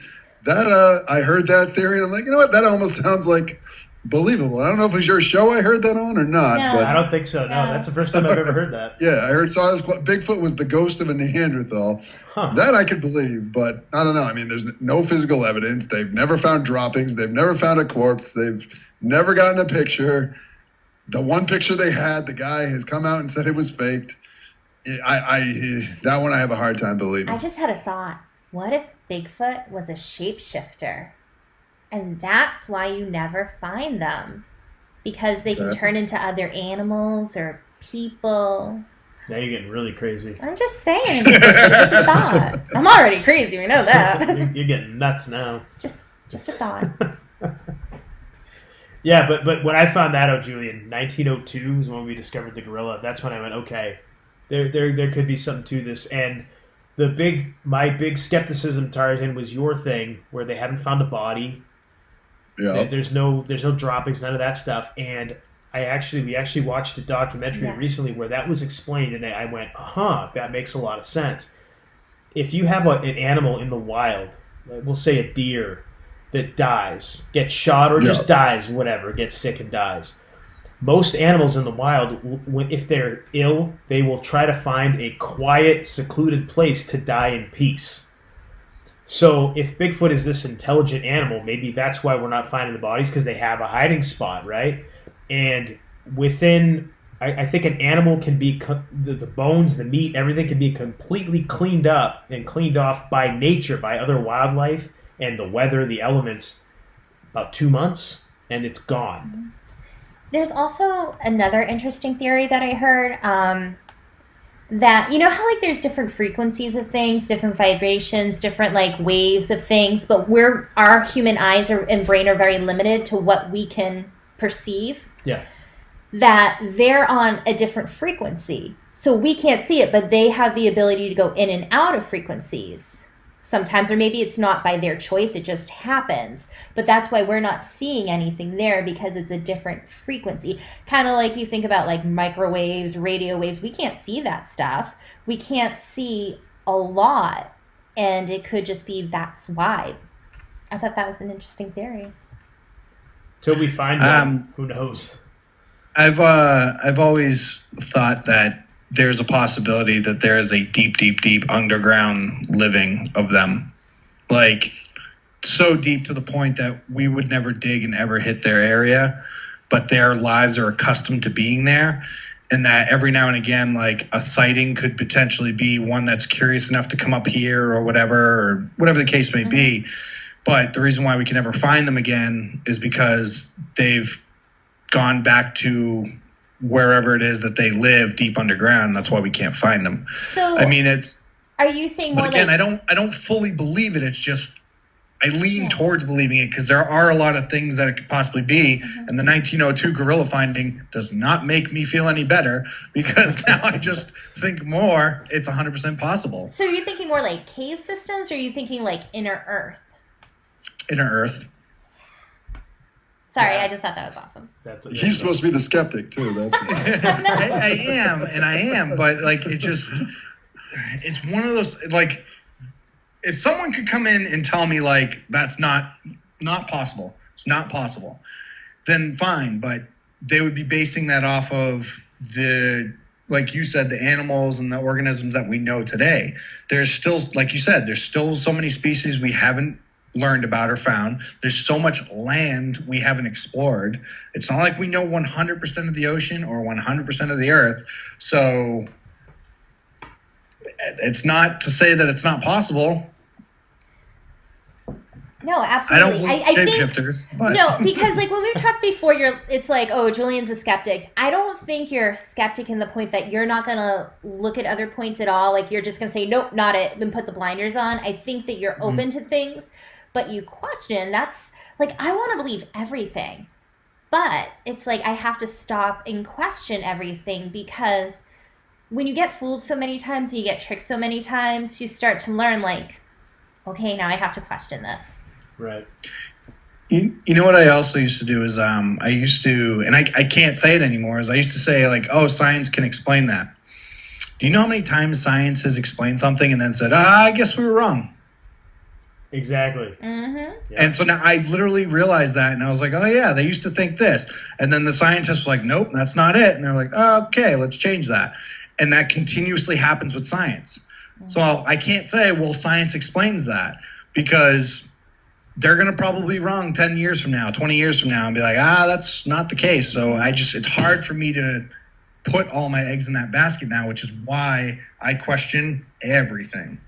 That I heard that theory, and I'm like, you know what? That almost sounds like believable. I don't know if it was your show I heard that on or not, No. but I don't think so. No, No. that's the first time I've ever heard that. yeah, I heard Bigfoot was the ghost of a Neanderthal. Huh. That I could believe, but I don't know. I mean, there's no physical evidence. They've never found droppings. They've never found a corpse. They've never gotten a picture. The one picture they had, the guy has come out and said it was faked. That one I have a hard time believing. I just had a thought. What if Bigfoot was a shapeshifter? And that's why you never find them. Because they can Okay. turn into other animals or people. Now you're getting really crazy. I'm just saying. Just a thought. I'm already crazy. We know that. You're getting nuts now. just a thought. Yeah, but when I found that out, Julian, 1902 is when we discovered the gorilla. That's when I went, okay, there could be something to this. And my big skepticism, Tarzan, was your thing, where they haven't found a body. Yeah. There's no droppings, none of that stuff. And we actually watched a documentary Yes. recently where that was explained, and I went, that makes a lot of sense. If you have an animal in the wild, we'll say a deer, that dies, gets shot or just dies, whatever, gets sick and dies. Most animals in the wild, if they're ill, they will try to find a quiet, secluded place to die in peace. So if Bigfoot is this intelligent animal, maybe that's why we're not finding the bodies, because they have a hiding spot, right? And within, I think an animal can be, the bones, the meat, everything can be completely cleaned up and cleaned off by nature, by other wildlife, and the weather, the elements, about 2 months, and it's gone. There's also another interesting theory that I heard, that, you know how like there's different frequencies of things, different vibrations, different like waves of things, but our human eyes and brain are very limited to what we can perceive. Yeah. That they're on a different frequency. So we can't see it, but they have the ability to go in and out of frequencies sometimes, or maybe it's not by their choice, it just happens. But that's why we're not seeing anything there, because it's a different frequency. Kind of like you think about like microwaves, radio waves. We can't see that stuff. We can't see a lot and it could just be that's why. I thought that was an interesting theory. Till we find one, who knows? I've always thought that there's a possibility that there is a deep underground living of them, like so deep to the point that we would never dig and ever hit their area, but their lives are accustomed to being there, and that every now and again, like a sighting could potentially be one that's curious enough to come up here or whatever the case may be. But the reason why we can never find them again is because they've gone back to wherever it is that they live deep underground. That's why we can't find them. So I mean, it's. Are you saying more? But again, like, I don't fully believe it. It's just I lean towards believing it because there are a lot of things that it could possibly be, and the 1902 gorilla finding does not make me feel any better because now I just think more. It's 100% possible. So you're thinking more like cave systems, or are you thinking like inner Earth? Inner Earth. Sorry, I just thought that was awesome. He's supposed to be the skeptic too. That's I am, but like it's one of those like if someone could come in and tell me like that's not possible, it's not possible, then fine. But they would be basing that off of the, like you said, the animals and the organisms that we know today. There's still, like you said, there's still so many species we haven't learned about or found. There's so much land we haven't explored. It's not like we know 100% of the ocean or 100% of the earth. So it's not to say that it's not possible. No, absolutely. I don't believe shapeshifters. But. No, because like when we've talked before, it's like, oh, Julian's a skeptic. I don't think you're a skeptic in the point that you're not going to look at other points at all. Like you're just going to say, nope, not it, and put the blinders on. I think that you're open to things, but you question. That's like, I want to believe everything, but it's like I have to stop and question everything, because when you get fooled so many times and you get tricked so many times, you start to learn like, okay, now I have to question this. Right. You know what I also used to do is I used to, and I can't say it anymore, is I used to say like, oh, science can explain that. Do you know how many times science has explained something and then said, I guess we were wrong? Exactly. Mm-hmm. Yeah. And so now I literally realized that, and I was like, oh yeah, they used to think this. And then the scientists were like, nope, that's not it. And they're like, oh, okay, let's change that. And that continuously happens with science. Mm-hmm. So I can't say, well, science explains that, because they're going to probably be wrong 10 years from now, 20 years from now, and be like, that's not the case. So it's hard for me to put all my eggs in that basket now, which is why I question everything.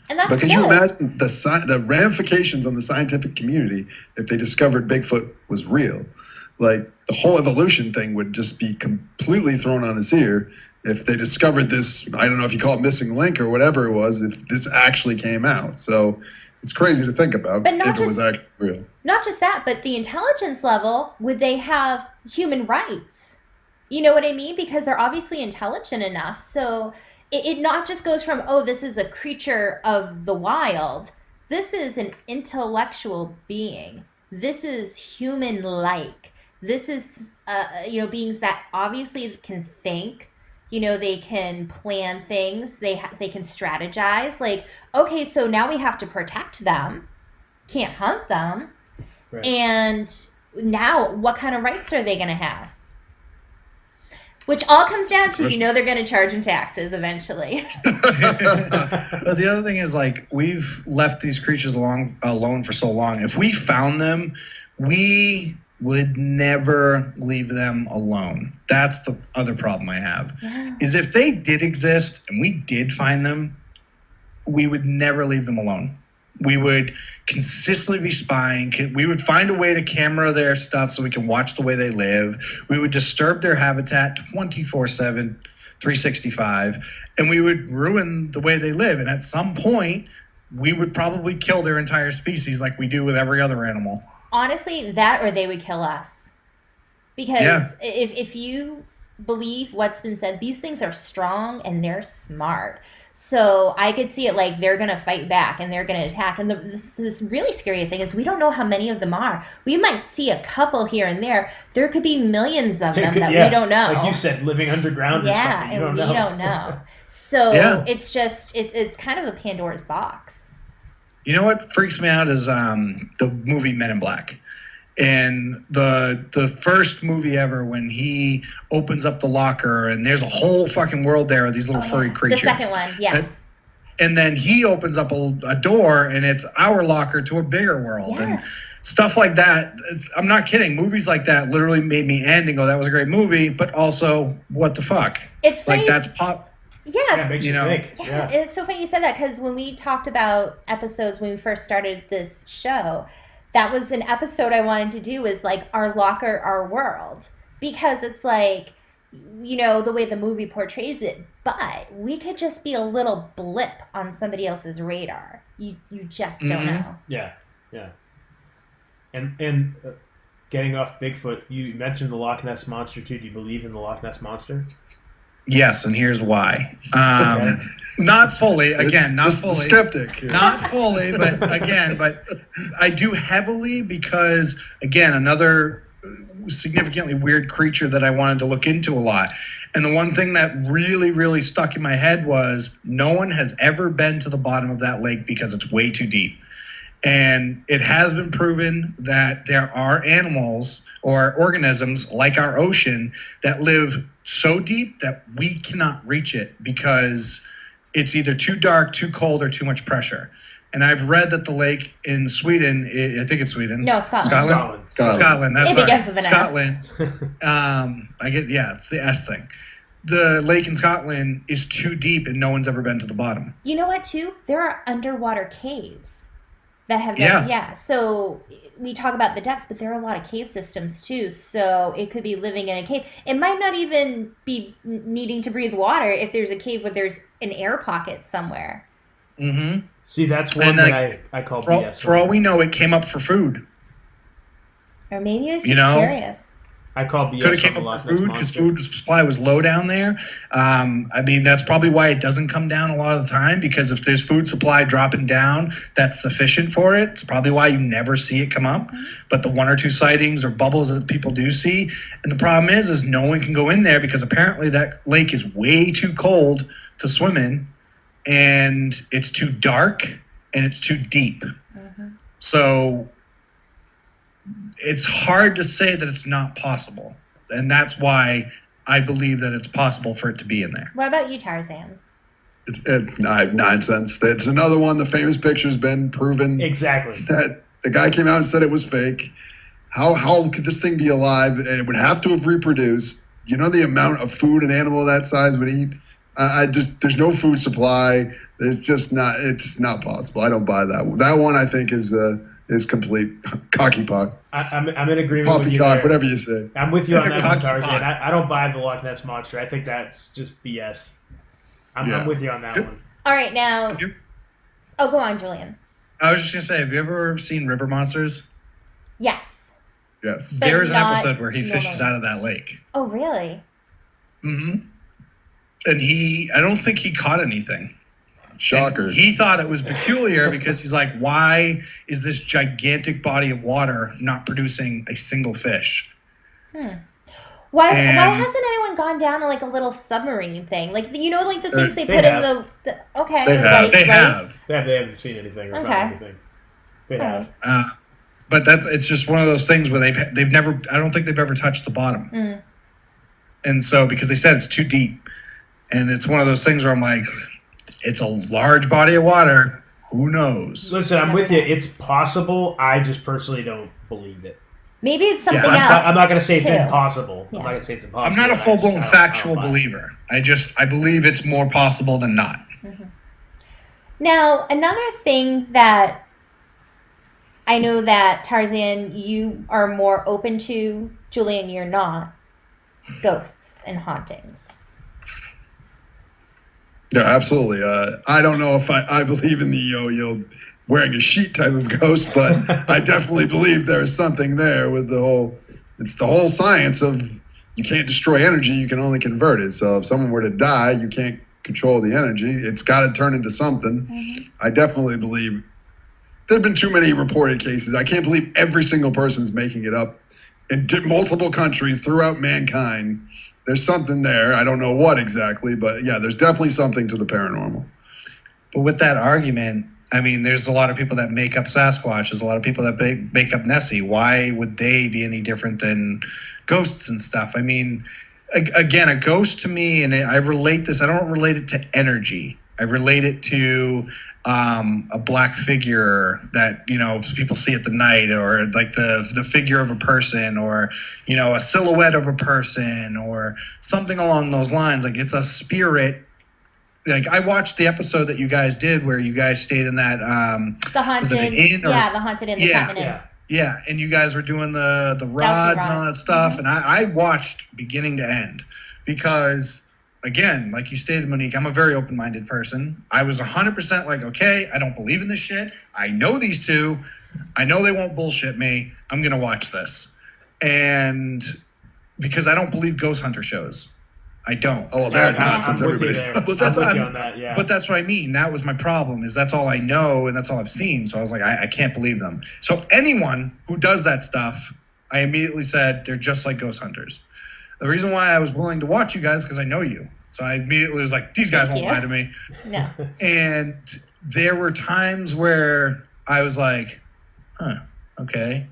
And that's but could good. you imagine the ramifications on the scientific community if they discovered Bigfoot was real? Like the whole evolution thing would just be completely thrown on its ear if they discovered this, I don't know if you call it missing link or whatever it was, if this actually came out. So it's crazy to think about if it was actually real. Not just that, but the intelligence level, would they have human rights? You know what I mean? Because they're obviously intelligent enough. So it not just goes from, oh, this is a creature of the wild. This is an intellectual being. This is human-like. This is, beings that obviously can think. They can plan things. They can strategize. Like, okay, so now we have to protect them. Can't hunt them. Right. And now, what kind of rights are they going to have? Which all comes down to, they're going to charge them taxes eventually. But the other thing is, like, we've left these creatures alone for so long. If we found them, we would never leave them alone. That's the other problem I have. Yeah. Is if they did exist and we did find them, we would never leave them alone. We would consistently be spying. We would find a way to camera their stuff so we can watch the way they live. We would disturb their habitat 24/7, 365, and we would ruin the way they live. And at some point, we would probably kill their entire species like we do with every other animal. Honestly, that or they would kill us. Because if you believe what's been said. These things are strong and they're smart. So I could see it like they're going to fight back and they're going to attack. And this really scary thing is we don't know how many of them are. We might see a couple here and there. There could be millions of them that we don't know. Like you said, living underground or something. Yeah, and we don't know. So it's just, it's kind of a Pandora's box. You know what freaks me out is the movie Men in Black. And the first movie ever when he opens up the locker and there's a whole fucking world there of these little furry creatures. The second one, yes. And then he opens up a door and it's our locker to a bigger world. Yes. And stuff like that. I'm not kidding. Movies like that literally made me end and go, that was a great movie, but also, what the fuck? It's funny. Like, that's pop. Yeah, it makes you think. Yeah, it's so funny you said that because when we talked about episodes when we first started this show, that was an episode I wanted to do, is like our locker, our world. Because it's like, you know, the way the movie portrays it, but we could just be a little blip on somebody else's radar. You just don't know. Yeah. And getting off Bigfoot, you mentioned the Loch Ness Monster too. Do you believe in the Loch Ness Monster? Yes, and here's why. Not fully, again, not fully. Skeptic. Here. Not fully, but I do heavily because, again, another significantly weird creature that I wanted to look into a lot. And the one thing that really, really stuck in my head was no one has ever been to the bottom of that lake because it's way too deep. And it has been proven that there are animals or organisms like our ocean that live so deep that we cannot reach it because it's either too dark, too cold, or too much pressure. And I've read that the lake in Sweden, I think it's Sweden. No, Scotland. Scotland. That's it begins with an Scotland. It's the S thing. The lake in Scotland is too deep and no one's ever been to the bottom. You know what, too? There are underwater caves that have been, so we talk about the depths, but there are a lot of cave systems too, so it could be living in a cave. It might not even be needing to breathe water if there's a cave where there's an air pocket somewhere. Mm-hmm. See, that's one that I call BS. For all we know, it came up for food. Or maybe it was just curious. I call BS. Could have came up for food because food supply was low down there. I mean, that's probably why it doesn't come down a lot of the time, because if there's food supply dropping down that's sufficient for it, it's probably why you never see it come up. Mm-hmm. But the one or two sightings or bubbles that people do see, and the problem is no one can go in there because apparently that lake is way too cold to swim in, and it's too dark and it's too deep. Mm-hmm. So it's hard to say that it's not possible. And that's why I believe that it's possible for it to be in there. What about you, Tarzan? It's nonsense. It's another one. The famous picture's been proven. Exactly. That the guy came out and said it was fake. How could this thing be alive? And it would have to have reproduced. You know the amount of food an animal that size would eat? There's no food supply. It's not possible. I don't buy that. That one I think is complete cocky pock. I'm in agreement with you Poppycock, there. whatever you say. I'm with you on that one, Tarzan. I don't buy the Loch Ness Monster. I think that's just BS. I'm with you on that one. All right, now. Oh, go on, Julian. I was just going to say, have you ever seen River Monsters? Yes. Yes. But there's an episode where he fishes out of that lake. Oh, really? Mm-hmm. And I don't think he caught anything. Shocker. And he thought it was peculiar because he's like, why is this gigantic body of water not producing a single fish? Why hasn't anyone gone down to like a little submarine thing? Like, you know, like the things they put in the okay. They have. They haven't seen anything or found anything. They have. But it's just one of those things where they've never, I don't think they've ever touched the bottom. Mm. And so, because they said it's too deep. And it's one of those things where I'm like, it's a large body of water. Who knows? Listen, I'm with you. It's possible. I just personally don't believe it. Maybe it's something else. I'm not going to say it's impossible. Yeah. I'm not going to say it's impossible. I'm not a full-blown factual believer. I believe it's more possible than not. Mm-hmm. Now, another thing that I know that Tarzan, you are more open to, Julian, you're not, ghosts and hauntings. Yeah, absolutely. I don't know if I believe in the wearing a sheet type of ghost, but I definitely believe there's something there with the whole science of you can't destroy energy, you can only convert it. So if someone were to die, you can't control the energy. It's got to turn into something. Mm-hmm. I definitely believe there've been too many reported cases. I can't believe every single person's making it up in multiple countries throughout mankind. There's something there. I don't know what exactly, but yeah, there's definitely something to the paranormal. But with that argument, I mean, there's a lot of people that make up Sasquatch. There's a lot of people that make up Nessie. Why would they be any different than ghosts and stuff? I mean, again, a ghost to me, and I relate this, I don't relate it to energy. I relate it to a black figure that, you know, people see at the night, or like the figure of a person, or, you know, a silhouette of a person, or something along those lines. Like, it's a spirit. Like, I watched the episode that you guys did where you guys stayed in that the haunted inn, the haunted inn, the cabin inn. Yeah, and you guys were doing the rods and all that stuff, and I watched beginning to end because, again, like you stated, Monique, I'm a very open-minded person. I was 100% like, okay, I don't believe in this shit. I know these two. I know they won't bullshit me. I'm going to watch this. And because I don't believe ghost hunter shows. I don't. Oh, well, they're nonsense, everybody. But that's what I mean. That was my problem, is that's all I know and that's all I've seen. So I was like, I can't believe them. So anyone who does that stuff, I immediately said, they're just like ghost hunters. The reason why I was willing to watch you guys, because I know you. So I immediately was like, these guys won't lie to me. No. And there were times where I was like, okay,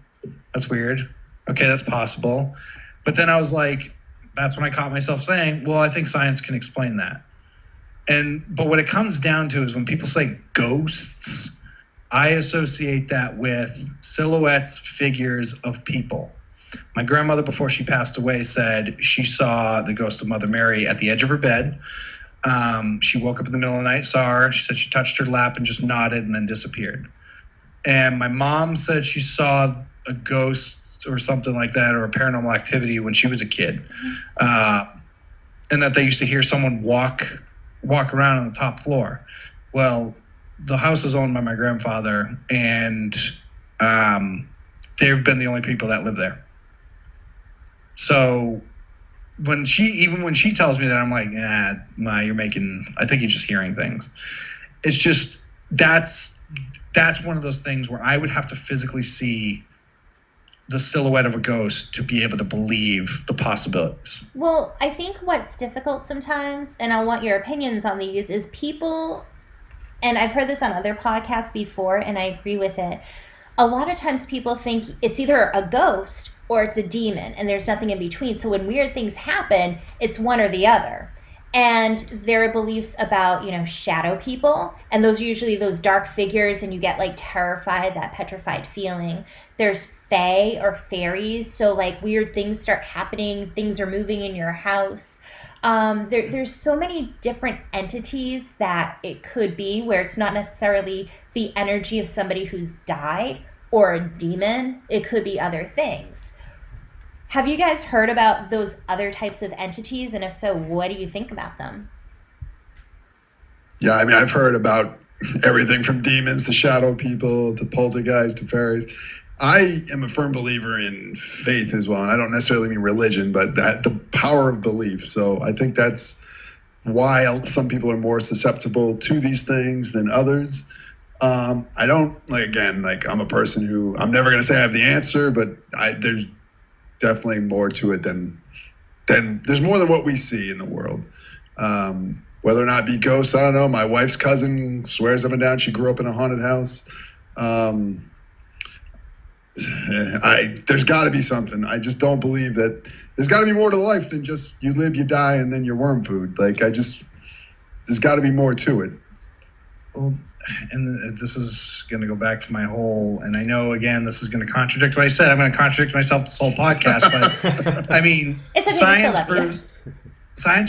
that's weird. Okay, that's possible. But then I was like, that's when I caught myself saying, well, I think science can explain that. But what it comes down to is when people say ghosts, I associate that with silhouettes, figures of people. My grandmother, before she passed away, said she saw the ghost of Mother Mary at the edge of her bed. She woke up in the middle of the night, saw her. She said she touched her lap and just nodded and then disappeared. And my mom said she saw a ghost or something like that, or a paranormal activity when she was a kid. And that they used to hear someone walk around on the top floor. Well, the house is owned by my grandfather, and they've been the only people that live there. So when she tells me that, I'm like, Ma, I think you're just hearing things. It's just, that's one of those things where I would have to physically see the silhouette of a ghost to be able to believe the possibilities. Well, I think what's difficult sometimes, and I want your opinions on these, is people, and I've heard this on other podcasts before, and I agree with it. A lot of times people think it's either a ghost or it's a demon, and there's nothing in between. So when weird things happen, it's one or the other. And there are beliefs about, you know, shadow people, and those are usually those dark figures, and you get like terrified, that petrified feeling. There's fae or fairies, so like weird things start happening, things are moving in your house. There's so many different entities that it could be, where it's not necessarily the energy of somebody who's died or a demon. It could be other things. Have you guys heard about those other types of entities? And if so, what do you think about them? Yeah, I mean, I've heard about everything from demons to shadow people to poltergeists to fairies. I am a firm believer in faith as well. And I don't necessarily mean religion, but the power of belief. So I think that's why some people are more susceptible to these things than others. I don't, I'm a person who, I'm never going to say I have the answer, but there's definitely more to it than there's more than what we see in the world. Whether or not it be ghosts, I don't know. My wife's cousin swears up and down she grew up in a haunted house. There's got to be something. I just don't believe that there's got to be more to life than just you live, you die, and then you're worm food. There's got to be more to it. Well, and this is going to go back to my whole, and I know, again, this is going to contradict what I said. I'm going to contradict myself this whole podcast, but I mean, science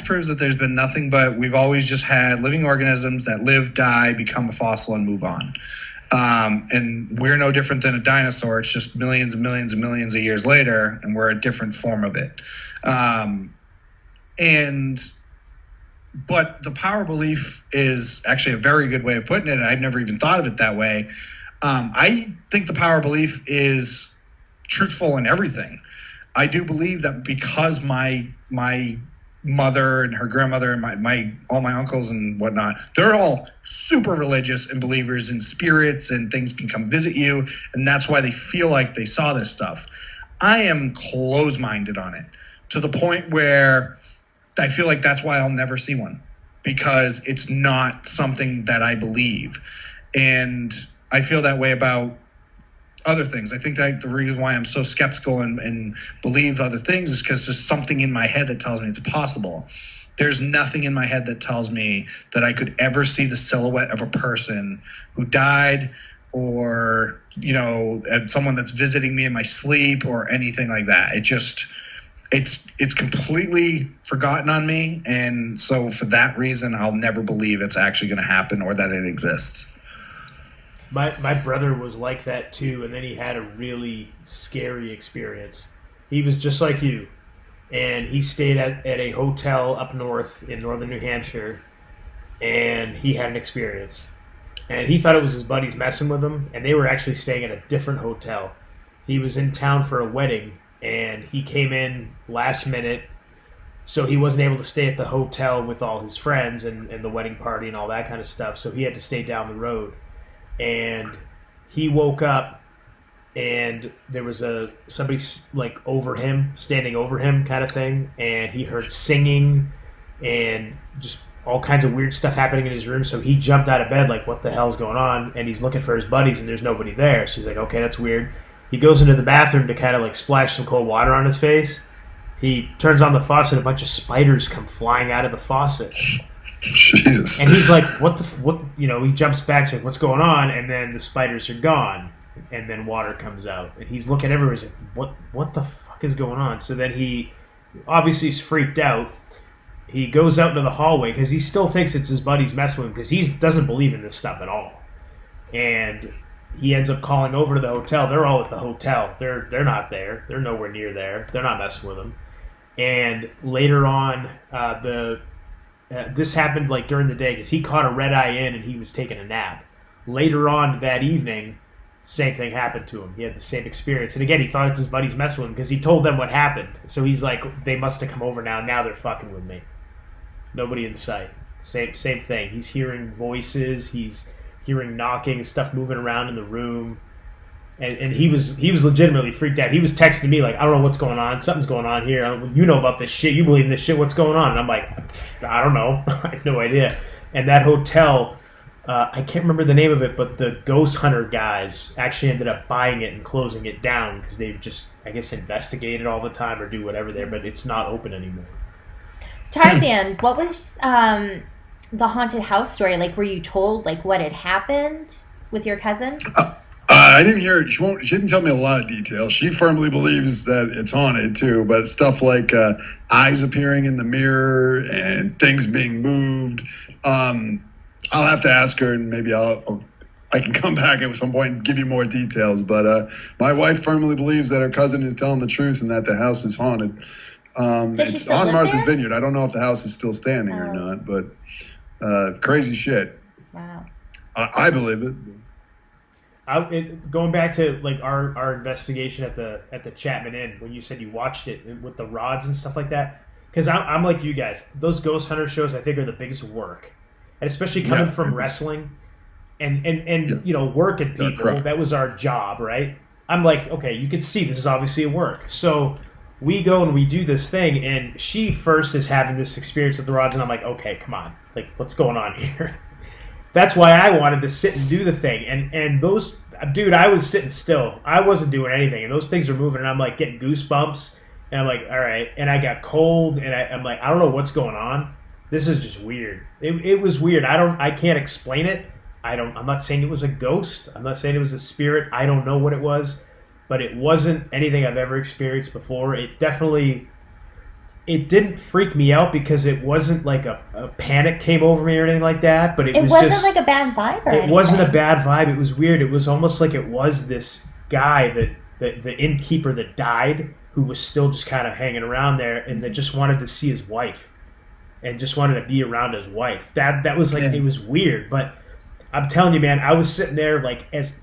proves that there's been nothing but we've always just had living organisms that live, die, become a fossil, and move on. And we're no different than a dinosaur. It's just millions and millions and millions of years later, and we're a different form of it. But the power belief is actually a very good way of putting it. I've never even thought of it that way. I think the power belief is truthful in everything. I do believe that because my mother and her grandmother and my all my uncles and whatnot, they're all super religious and believers in spirits and things can come visit you, and that's why they feel like they saw this stuff. I am close-minded on it to the point where I feel like that's why I'll never see one, because it's not something that I believe. And I feel that way about other things. I think that the reason why I'm so skeptical and believe other things is because there's something in my head that tells me it's possible. There's nothing in my head that tells me that I could ever see the silhouette of a person who died, or, you know, someone that's visiting me in my sleep or anything like that. It's completely forgotten on me, and so for that reason, I'll never believe it's actually going to happen or that it exists. My brother was like that too, and then he had a really scary experience. He was just like you, and he stayed at a hotel up north in northern New Hampshire, and he had an experience. And he thought it was his buddies messing with him, and they were actually staying at a different hotel. He was in town for a wedding, and he came in last minute, so he wasn't able to stay at the hotel with all his friends and the wedding party and all that kind of stuff, so he had to stay down the road. And he woke up, and there was somebody like over him, standing over him kind of thing, and he heard singing and just all kinds of weird stuff happening in his room. So he jumped out of bed like, what the hell's going on? And he's looking for his buddies, and there's nobody there. So he's like, okay, that's weird. He goes into the bathroom to kind of like splash some cold water on his face. He turns on the faucet, and a bunch of spiders come flying out of the faucet. Jesus. And he's like, what, you know, he jumps back, saying, what's going on? And then the spiders are gone, and then water comes out. And he's looking everywhere, he's like, what the fuck is going on? So then he obviously is freaked out. He goes out into the hallway, because he still thinks it's his buddies messing with him, because he doesn't believe in this stuff at all. And he ends up calling over to the hotel. They're all at the hotel. They're not there. They're nowhere near there. They're not messing with him. And later on, this happened like during the day, because he caught a red eye in and he was taking a nap. Later on that evening, same thing happened to him. He had the same experience. And again, he thought it's his buddies messing with him, because he told them what happened. So he's like, they must have come over now. Now they're fucking with me. Nobody in sight. Same thing. He's hearing voices. He's hearing knocking, stuff moving around in the room. And he was legitimately freaked out. He was texting me like, I don't know what's going on. Something's going on here. You know about this shit. You believe in this shit. What's going on? And I'm like, I don't know. I have no idea. And that hotel, I can't remember the name of it, but the ghost hunter guys actually ended up buying it and closing it down, because they've just, I guess, investigated all the time or do whatever there, but it's not open anymore. Tarzan, what was the haunted house story? Like, were you told like what had happened with your cousin? I didn't hear it. She didn't tell me a lot of details. She firmly believes that it's haunted too, but stuff like eyes appearing in the mirror and things being moved. I'll have to ask her, and maybe I can come back at some point and give you more details. But my wife firmly believes that her cousin is telling the truth and that the house is haunted. It's on Martha's Vineyard. I don't know if the house is still standing or not, but crazy shit. Wow. I believe it. Going back to like our investigation at the Chapman Inn, when you said you watched it with the rods and stuff like that, because I'm like you guys, those ghost hunter shows I think are the biggest work, and especially coming from wrestling and you know, working people, that was our job, right? I'm like, okay, you can see this is obviously a work. So we go and we do this thing, and she first is having this experience with the rods, and I'm like, okay, come on, like what's going on here? That's why I wanted to sit and do the thing. And those, dude, I was sitting still. I wasn't doing anything. And those things are moving, and I'm like getting goosebumps. And I'm like, all right. And I got cold, and I'm like, I don't know what's going on. This is just weird. It was weird. I can't explain it. I'm not saying it was a ghost. I'm not saying it was a spirit. I don't know what it was. But it wasn't anything I've ever experienced before. It didn't freak me out, because it wasn't like a panic came over me or anything like that. But it wasn't just like a bad vibe or anything. It wasn't a bad vibe. It was weird. It was almost like it was this guy the innkeeper that died, who was still just kind of hanging around there, and that just wanted to see his wife and just wanted to be around his wife. That was like, It was weird. But I'm telling you, man, I was sitting there like, as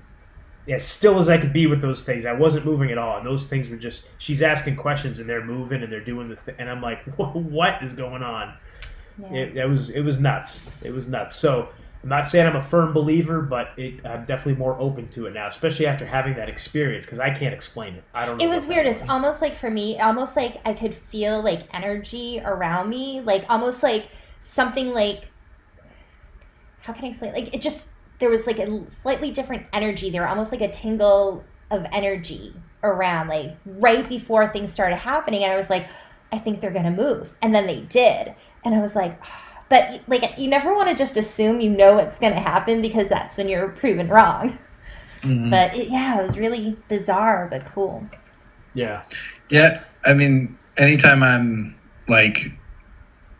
as still as I could be with those things. I wasn't moving at all, and those things were just. She's asking questions, and they're moving, and they're doing the thing, and I'm like, what is going on? Yeah. It was nuts. It was nuts. So I'm not saying I'm a firm believer, but I'm definitely more open to it now, especially after having that experience, because I can't explain it. I don't know. It was weird. It's almost like, for me, almost like I could feel like energy around me, like almost like something like, how can I explain? Like it just, there was like a slightly different energy. There were almost like a tingle of energy around, like right before things started happening. And I was like, I think they're going to move. And then they did. And I was like, but like, you never want to just assume you know what's going to happen, because that's when you're proven wrong. Mhm. But it was really bizarre, but cool. Yeah. Yeah, I mean, anytime I'm like,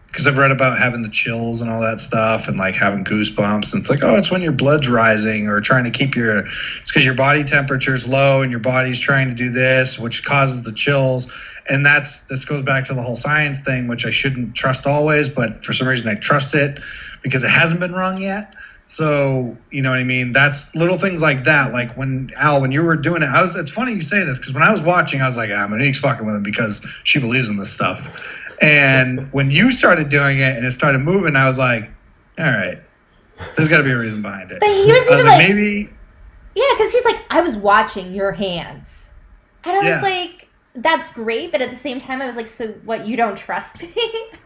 because I've read about having the chills and all that stuff, and like having goosebumps, and it's like, oh, it's when your blood's rising, or trying to keep it's because your body temperature's low and your body's trying to do this, which causes the chills. And this goes back to the whole science thing, which I shouldn't trust always, but for some reason I trust it because it hasn't been wrong yet. So, you know what I mean? That's little things like that. Like when you were doing it, it's funny you say this, because when I was watching, I was like, Monique's fucking with him because she believes in this stuff. And when you started doing it and it started moving, I was like, all right, there's got to be a reason behind it. But he was I was even like, like, maybe. yeah, because he's like, I was watching your hands. And I was like, that's great, but at the same time, I was like, so what, you don't trust me?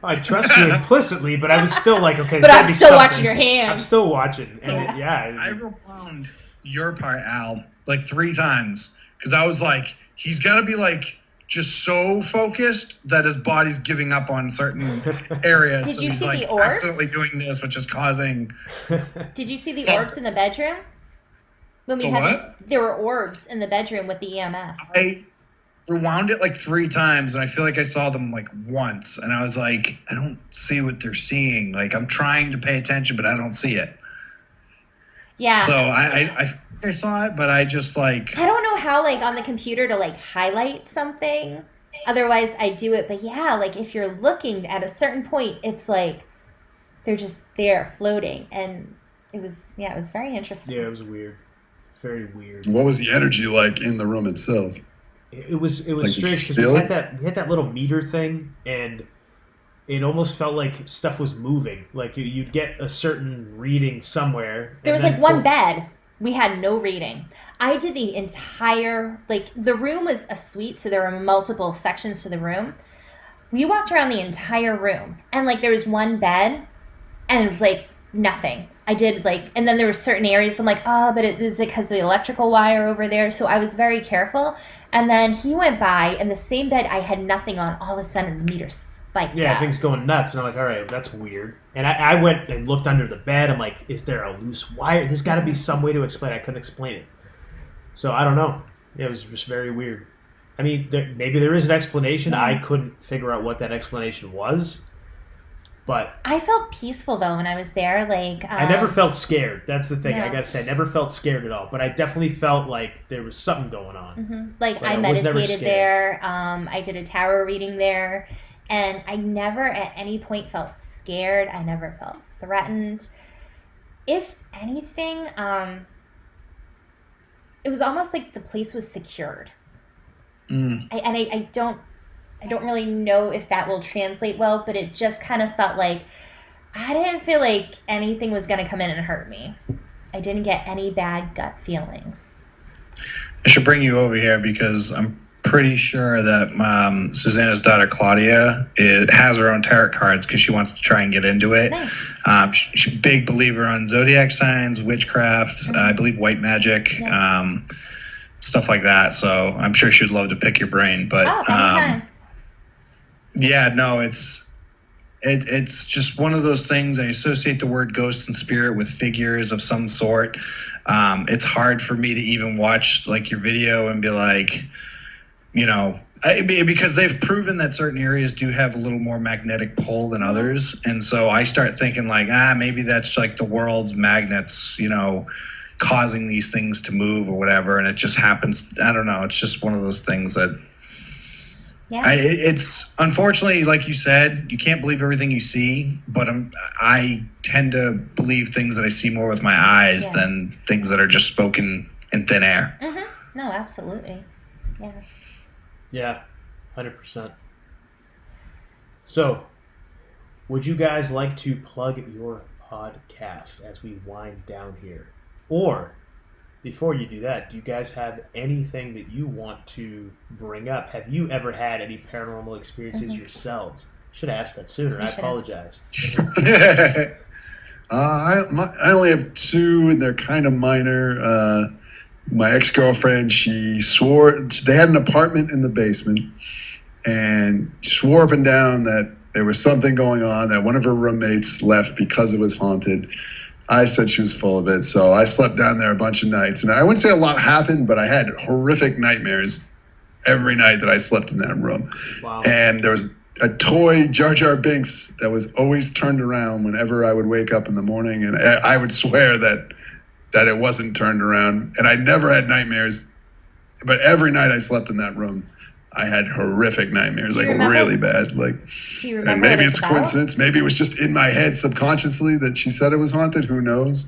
I trust you implicitly, but I was still like, okay. But there's gotta I'm be still something. watching your hands. I'm still watching. And I rewound your part, Al, like 3 times, because I was like, he's got to be like just so focused that his body's giving up on certain areas. Did so you he's see like the orbs? accidentally doing this, which is causing. Did you see the So- orbs in the bedroom? When we The had what? there were orbs in the bedroom with the EMF. I rewound it like 3 times, and I feel like I saw them like once, and I was like, I don't see what they're seeing. Like, I'm trying to pay attention, but I don't see it. Yeah. So I think I saw it, but I just like. I don't know how, like, on the computer to, like, highlight something. Otherwise, I do it. But, yeah, like, if you're looking at a certain point, it's like they're just there floating. And it was very interesting. Yeah, it was weird. Very weird. What was the energy like in the room itself? It was Like, did you strange because feel we it? had that little meter thing, and it almost felt like stuff was moving. Like you'd get a certain reading somewhere. There and was, then like, one bed. We had no reading. I did the entire, like, the room was a suite, so there were multiple sections to the room. We walked around the entire room, and, like, there was one bed, and it was, like, nothing. I did, like, and then there were certain areas, I'm like, oh, but is it because of the electrical wire over there? So I was very careful. And then he went by, and the same bed I had nothing on, all of a sudden the meter spiked Yeah, up. things going nuts, and I'm like, all right, that's weird. And I went and looked under the bed. I'm like, is there a loose wire? There's got to be some way to explain it. I couldn't explain it. So I don't know. It was just very weird. I mean, maybe there is an explanation. Yeah. I couldn't figure out what that explanation was. But I felt peaceful, though, when I was there. Like, I never felt scared. That's the thing. No. I got to say, I never felt scared at all. But I definitely felt like there was something going on. Mhm. Like, But I I was never meditated scared. there. I did a tarot reading there. And I never at any point felt scared. I never felt threatened. If anything, it was almost like the place was secured. I don't really know if that will translate well, but it just kind of felt like I didn't feel like anything was going to come in and hurt me. I didn't get any bad gut feelings. I should bring you over here because I'm pretty sure that Susanna's daughter Claudia has her own tarot cards because she wants to try and get into it. Nice. She's a big believer on zodiac signs, witchcraft, I believe white magic, stuff like that. So I'm sure she'd love to pick your brain. But Anytime. yeah, no, it's just one of those things. I associate the word ghost and spirit with figures of some sort. It's hard for me to even watch like your video and be like, you know, because they've proven that certain areas do have a little more magnetic pull than others. And so I start thinking like, maybe that's like the world's magnets, you know, causing these things to move or whatever. And it just happens. I don't know. It's just one of those things that it's unfortunately, like you said, you can't believe everything you see, but I tend to believe things that I see more with my eyes than things that are just spoken in thin air. Mm-hmm. No, absolutely. Yeah. Yeah, 100%. So, would you guys like to plug your podcast as we wind down here? Or, before you do that, do you guys have anything that you want to bring up? Have you ever had any paranormal experiences yourselves? Should have asked that sooner. I apologize. I only have two, and they're kind of minor. My ex-girlfriend, she swore they had an apartment in the basement, and swore up and down that there was something going on, that one of her roommates left because it was haunted. I said she was full of it, so I slept down there a bunch of nights. And I wouldn't say a lot happened, but I had horrific nightmares every night that I slept in that room. Wow. And there was a toy Jar Jar Binks that was always turned around whenever I would wake up in the morning, and I would swear that it wasn't turned around. And I never had nightmares, but every night I slept in that room, I had horrific nightmares, like really bad. Like, do you remember? And maybe it's a coincidence. Maybe it was just in my head subconsciously that she said it was haunted. Who knows?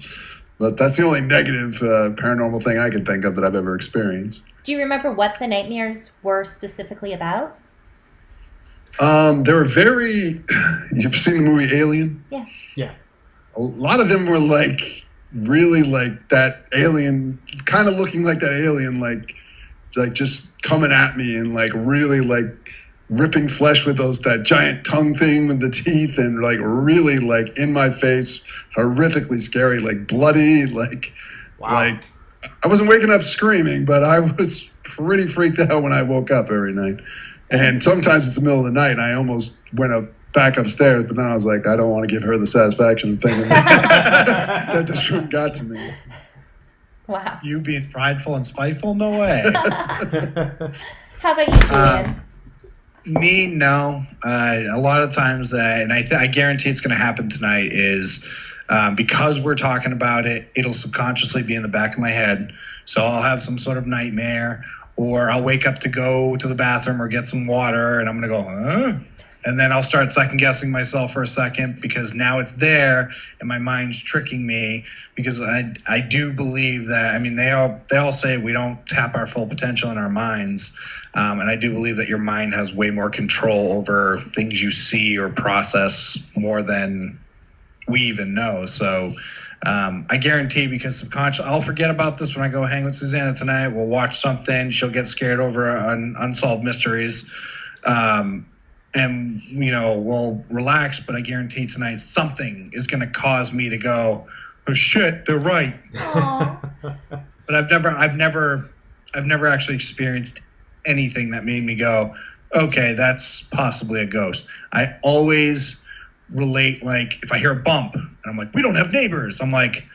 But that's the only negative paranormal thing I can think of that I've ever experienced. Do you remember what the nightmares were specifically about? They were very. You've seen the movie Alien? Yeah. Yeah. A lot of them were like really like that alien, kind of looking like that alien, like just coming at me and like really like ripping flesh with that giant tongue thing with the teeth, and like really like in my face, horrifically scary, like bloody, like like I wasn't waking up screaming, but I was pretty freaked out when I woke up every night. And sometimes it's the middle of the night and I almost went back upstairs, but then I was like, I don't want to give her the satisfaction of thinking that this room got to me. Wow. You being prideful and spiteful? No way. How about you, Julian? Me, no. A lot of times and I guarantee it's going to happen tonight, is because we're talking about it, it'll subconsciously be in the back of my head. So I'll have some sort of nightmare, or I'll wake up to go to the bathroom or get some water, and I'm going to go, huh? And then I'll start second guessing myself for a second, because now it's there and my mind's tricking me, because I do believe that, I mean, they all say we don't tap our full potential in our minds. And I do believe that your mind has way more control over things you see or process more than we even know. So I guarantee, because subconscious, I'll forget about this when I go hang with Susanna tonight. We'll watch something. She'll get scared over unsolved mysteries. And, we'll relax, but I guarantee tonight something is going to cause me to go, oh shit, they're right. But I've never actually experienced anything that made me go, okay, that's possibly a ghost. I always relate, like, if I hear a bump and I'm like, we don't have neighbors, I'm like,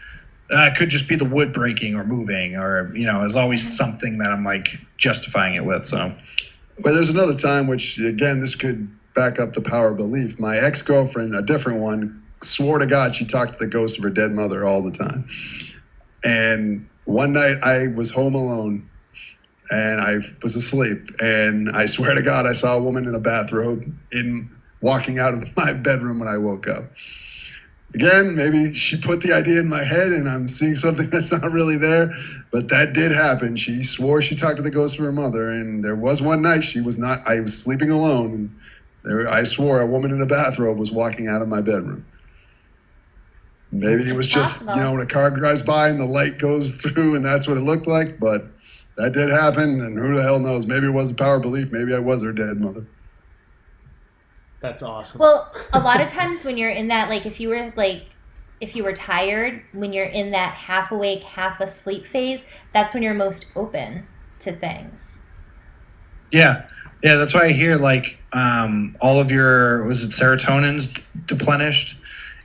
it could just be the wood breaking or moving, or, there's always something that I'm like justifying it with. So. But there's another time, which, again, this could back up the power of belief. My ex-girlfriend, a different one, swore to God she talked to the ghost of her dead mother all the time. And one night I was home alone and I was asleep, and I swear to God I saw a woman in a bathrobe walking out of my bedroom when I woke up. Again, maybe she put the idea in my head and I'm seeing something that's not really there, but that did happen. She swore she talked to the ghost of her mother, and there was one night I was sleeping alone, and I swore a woman in a bathrobe was walking out of my bedroom. Maybe it was just, when a car drives by and the light goes through and that's what it looked like, but that did happen, and who the hell knows? Maybe it was the power of belief. Maybe I was her dead mother. That's awesome. Well, a lot of times when you're in that, if you were tired, when you're in that half awake, half asleep phase, that's when you're most open to things. Yeah, that's why I hear all of your, was it serotonin's deplenished,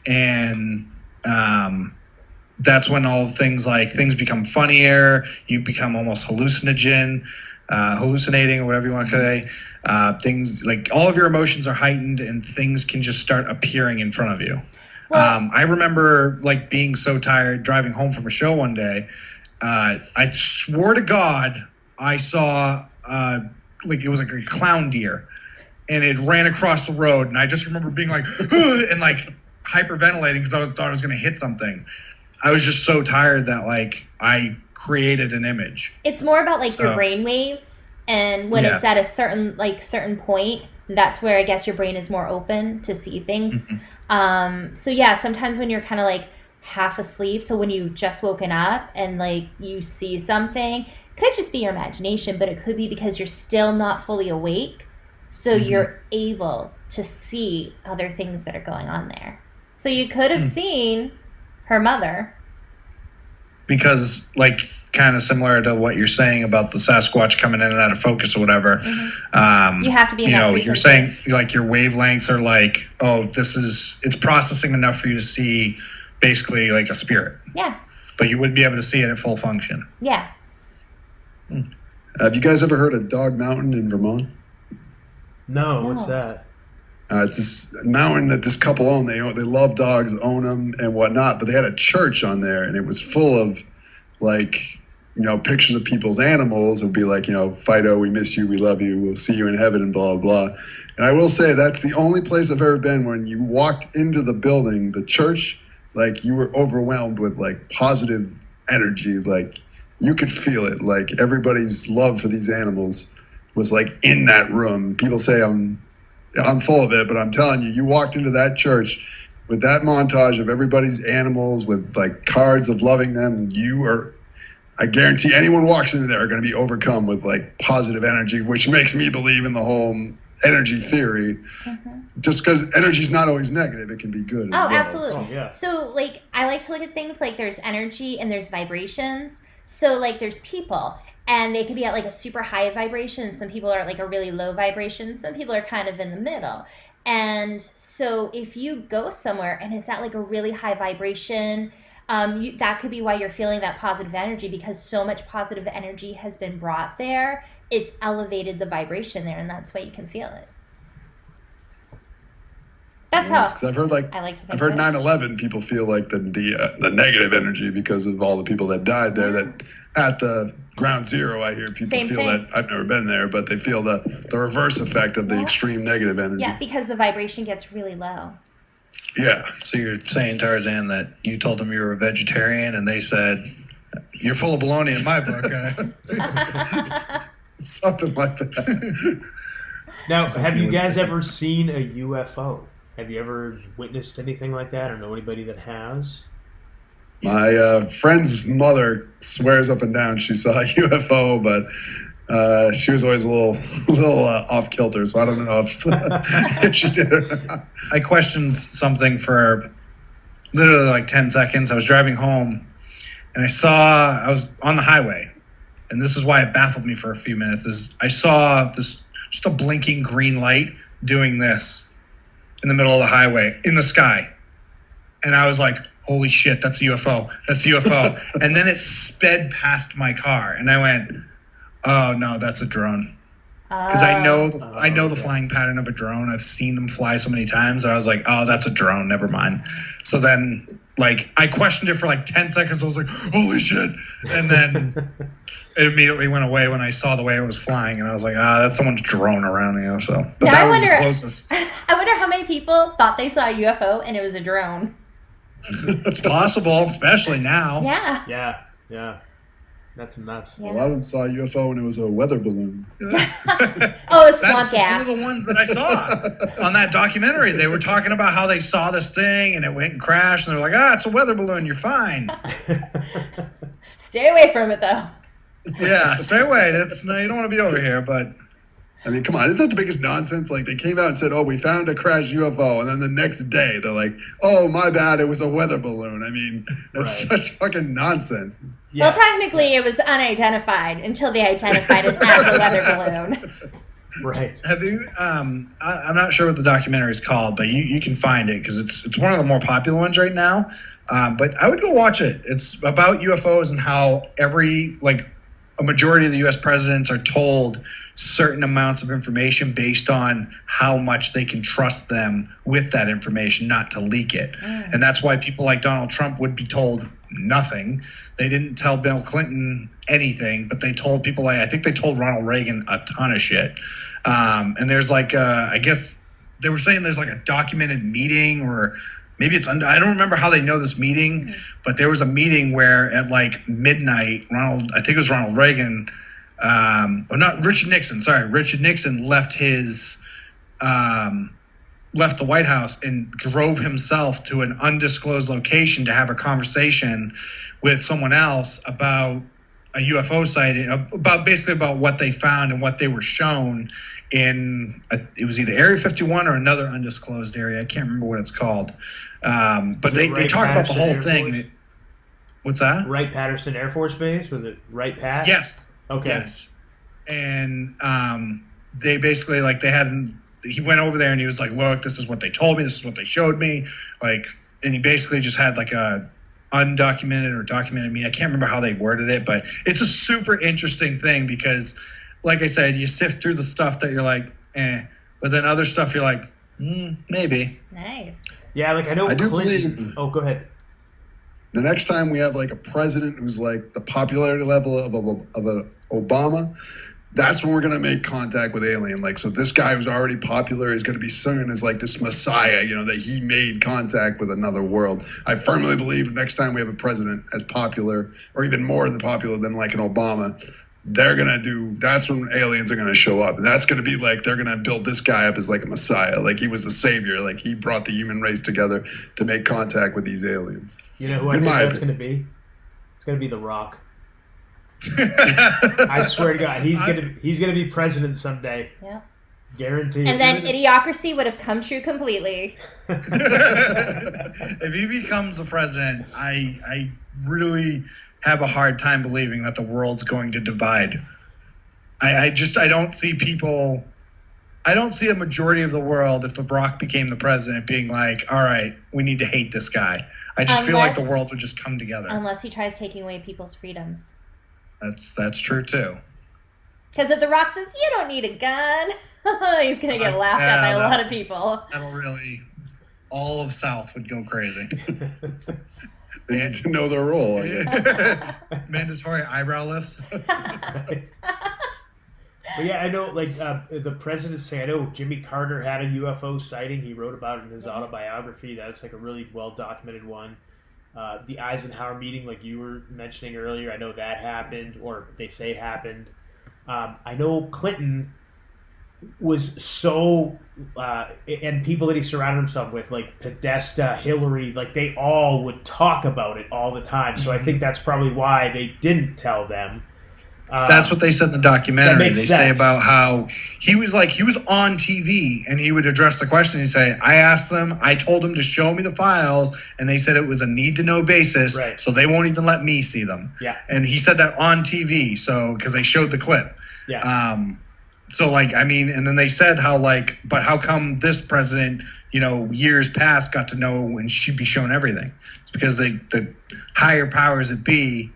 and that's when all things become funnier. You become almost hallucinating or whatever you want to say. Things like all of your emotions are heightened, and things can just start appearing in front of you. Well, I remember being so tired driving home from a show one day. I swore to God I saw it was like a clown deer, and it ran across the road, and I just remember being like and hyperventilating because I thought I was going to hit something. I was just so tired that like I created an image. It's more about like your So- brain waves, and when Yeah. it's at a certain point, that's where I guess your brain is more open to see things. So yeah, sometimes when you're kind of like half asleep, so when you just woken up and like you see something, could just be your imagination, but it could be because you're still not fully awake, so you're able to see other things that are going on there. So you could have seen her mother. Because like kind of similar to what you're saying about the Sasquatch coming in and out of focus or whatever. You have to be in you that know, frequency. you're saying like your wavelengths are like, oh, it's processing enough for you to see basically like a spirit, Yeah, but you wouldn't be able to see it at full function. yeah. Have you guys ever heard of Dog Mountain in Vermont? No, what's No. that? It's this mountain that this couple own. They love dogs, own them and whatnot. But they had a church on there, and it was full of like, pictures of people's animals. It would be like, Fido, we miss you, we love you, we'll see you in heaven, and blah blah blah. And I will say that's the only place I've ever been when you walked into the building, the church, like you were overwhelmed with like positive energy. Like you could feel it. Like everybody's love for these animals was like in that room. People say I'm full of it, but I'm telling you, you walked into that church with that montage of everybody's animals with like cards of loving them. I guarantee anyone walks into there are going to be overcome with like positive energy, which makes me believe in the whole energy theory. Just because energy is not always negative, it can be good. Oh, as well. absolutely. Oh, yeah. So, like, I like to look at things like there's energy and there's vibrations. So, like, there's people, and they could be at like a super high vibration. Some people are at like a really low vibration. Some people are kind of in the middle. And so, if you go somewhere and it's at like a really high vibration, that could be why you're feeling that positive energy, because so much positive energy has been brought there. It's elevated the vibration there, and that's why you can feel it. That's how 'Cause I've heard like I like to think I've heard of it. 9/11 people feel like the negative energy because of all the people that died there. That at the ground zero, I hear people Same feel thing. that. I've never been there, but they feel the reverse effect of the Yeah. extreme negative energy. Yeah, because the vibration gets really low. Yeah. So you're saying, Tarzan, that you told them you were a vegetarian and they said, you're full of baloney in my book. Something like that. Now, have you guys ever seen a UFO? Have you ever witnessed anything like that, or know anybody that has? My friend's mother swears up and down she saw a UFO, but she was always a little off kilter, so I don't know if she did or not. I questioned something for literally like 10 seconds. I was driving home and I was on the highway, and this is why it baffled me for a few minutes, is I saw this, just a blinking green light doing this in the middle of the highway in the sky. And I was like, holy shit, that's a UFO. That's a UFO. And then it sped past my car and I went, oh no, that's a drone. Because I know the flying pattern of a drone. I've seen them fly so many times. I was like, oh, that's a drone. Never mind. So then, like, I questioned it for like 10 seconds. I was like, holy shit. And then it immediately went away when I saw the way it was flying. And I was like, that's someone's drone around, So, but Now that I was wonder- the closest. I wonder how many people thought they saw a UFO and it was a drone. It's possible, especially now. Yeah. Yeah. That's nuts. Yeah. A lot of them saw a UFO and it was a weather balloon. Oh, it's swamp That's gas. one of the ones that I saw on that documentary. They were talking about how they saw this thing and it went and crashed, and they're like, it's a weather balloon. You're fine. Stay away from it, though. Yeah, stay away. You don't want to be over here, but I mean, come on, isn't that the biggest nonsense? Like, they came out and said, oh, we found a crashed UFO, and then the next day they're like, oh, my bad, it was a weather balloon. I mean, that's Right. such fucking nonsense. Yeah. Well, technically, it was unidentified until they identified it as a weather balloon. Right. have you? I'm not sure what the documentary is called, but you can find it because it's one of the more popular ones right now. But I would go watch it. It's about UFOs and how a majority of the U.S. presidents are told certain amounts of information based on how much they can trust them with that information, not to leak it. And that's why people like Donald Trump would be told nothing. They didn't tell Bill Clinton anything, but they told people I think they told Ronald Reagan a ton of shit. And there's I guess they were saying there's like a documented meeting or maybe it's I don't remember how they know this meeting, but there was a meeting where at like midnight, I think it was Ronald Reagan, or not Richard Nixon. Sorry, Richard Nixon left left the White House and drove himself to an undisclosed location to have a conversation with someone else about a UFO sighting, about what they found and what they were shown in, it was either Area 51 or another undisclosed area. I can't remember what it's called. But they talk about the whole thing. What's that? Wright-Patterson Air Force Base? Was it Wright-Pat? Yes. Okay. Yes. And they basically, like, he went over there and he was like, look, this is what they told me. This is what they showed me. Like, and he basically just had like a undocumented or documented meeting. I can't remember how they worded it, but it's a super interesting thing because, like I said, you sift through the stuff that you're like, but then other stuff you're like, maybe. Nice. Yeah, like I know. I do Clinton. believe. Oh, go ahead. The next time we have like a president who's like the popularity level of an Obama, that's when we're going to make contact with alien. Like, so this guy who's already popular is going to be seen as like this messiah, that he made contact with another world. I firmly believe next time we have a president as popular or even more than popular than like an Obama, that's when aliens are going to show up. And that's going to be like, they're going to build this guy up as like a messiah. Like he was the savior. Like he brought the human race together to make contact with these aliens. You know who I think that's going to be? It's going to be The Rock. I swear to God, he's gonna be president someday. Yeah. Guaranteed. And then Idiocracy would have come true completely. If he becomes the president, I really have a hard time believing that the world's going to divide. I don't see people. I don't see a majority of the world, if The Rock became the president, being like, all right, we need to hate this guy. I just feel like the world would just come together. Unless he tries taking away people's freedoms. That's true too. Because if The Rock says, you don't need a gun, he's going to get laughed at by a lot of people. That'll really, all of South would go crazy. They need to know their role, I guess. Mandatory eyebrow lifts. But yeah, I know, like, the president saying, I know Jimmy Carter had a UFO sighting. He wrote about it in his autobiography. That's, like, a really well-documented one. The Eisenhower meeting, like you were mentioning earlier, I know that happened, or they say happened. I know Clinton was so, and people that he surrounded himself with, like Podesta, Hillary, like they all would talk about it all the time. So I think that's probably why they didn't tell them. That's what they said in the documentary. They say sense. about how he was on TV and he would address the question. He'd say, I told them to show me the files, and they said it was a need to know basis, right. So they won't even let me see them. Yeah. And he said that on TV, so because they showed the clip. Yeah. So like, I mean, and then they said how like, but how come this president, years past got to know and should be shown everything? It's because the higher powers that be,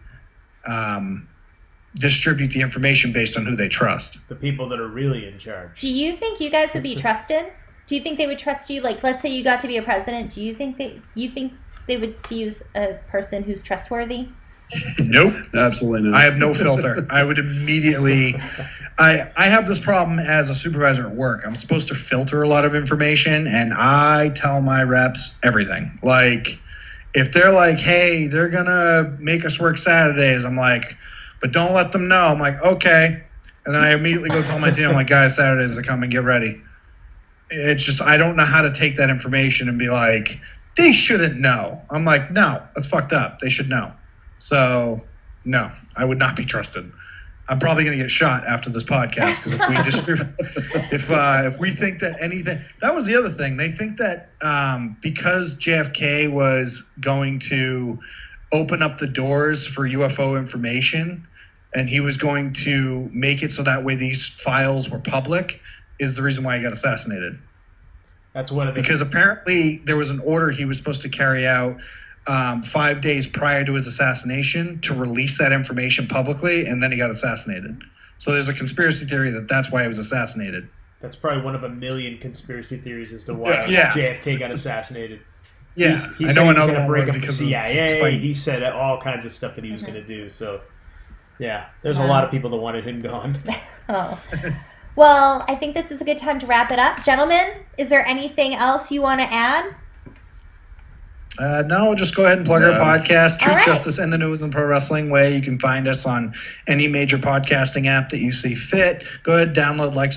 distribute the information based on who they trust. The people that are really in charge. Do you think you guys would be trusted? Do you think they would trust you? Like, let's say you got to be a president. Do you think they would see you as a person who's trustworthy? Nope. Absolutely not. I have no filter. I would immediately... I have this problem as a supervisor at work. I'm supposed to filter a lot of information, and I tell my reps everything. Like, if they're like, hey, they're going to make us work Saturdays, I'm like... But don't let them know. I'm like, okay. And then I immediately go tell my team, I'm like, guys, Saturdays are coming, get ready. It's just, I don't know how to take that information and be like, they shouldn't know. I'm like, no, that's fucked up. They should know. So, no, I would not be trusted. I'm probably going to get shot after this podcast because if we just, if we think that anything, that was the other thing. They think that because JFK was going to open up the doors for UFO information, and he was going to make it so that way these files were public, is the reason why he got assassinated. That's one of the... Because apparently there was an order he was supposed to carry out 5 days prior to his assassination to release that information publicly, and then he got assassinated. So there's a conspiracy theory that that's why he was assassinated. That's probably one of a million conspiracy theories as to why JFK got assassinated. Yeah, he I said know he was another going to one break was up the because CIA. He said all kinds of stuff that he was going to do. So, yeah, there's a lot of people that wanted him gone. Oh. Well, I think this is a good time to wrap it up. Gentlemen, is there anything else you want to add? No, just go ahead and plug our podcast, Truth, All right. Justice, and the New England Pro Wrestling Way. You can find us on any major podcasting app that you see fit. Go ahead, download, like,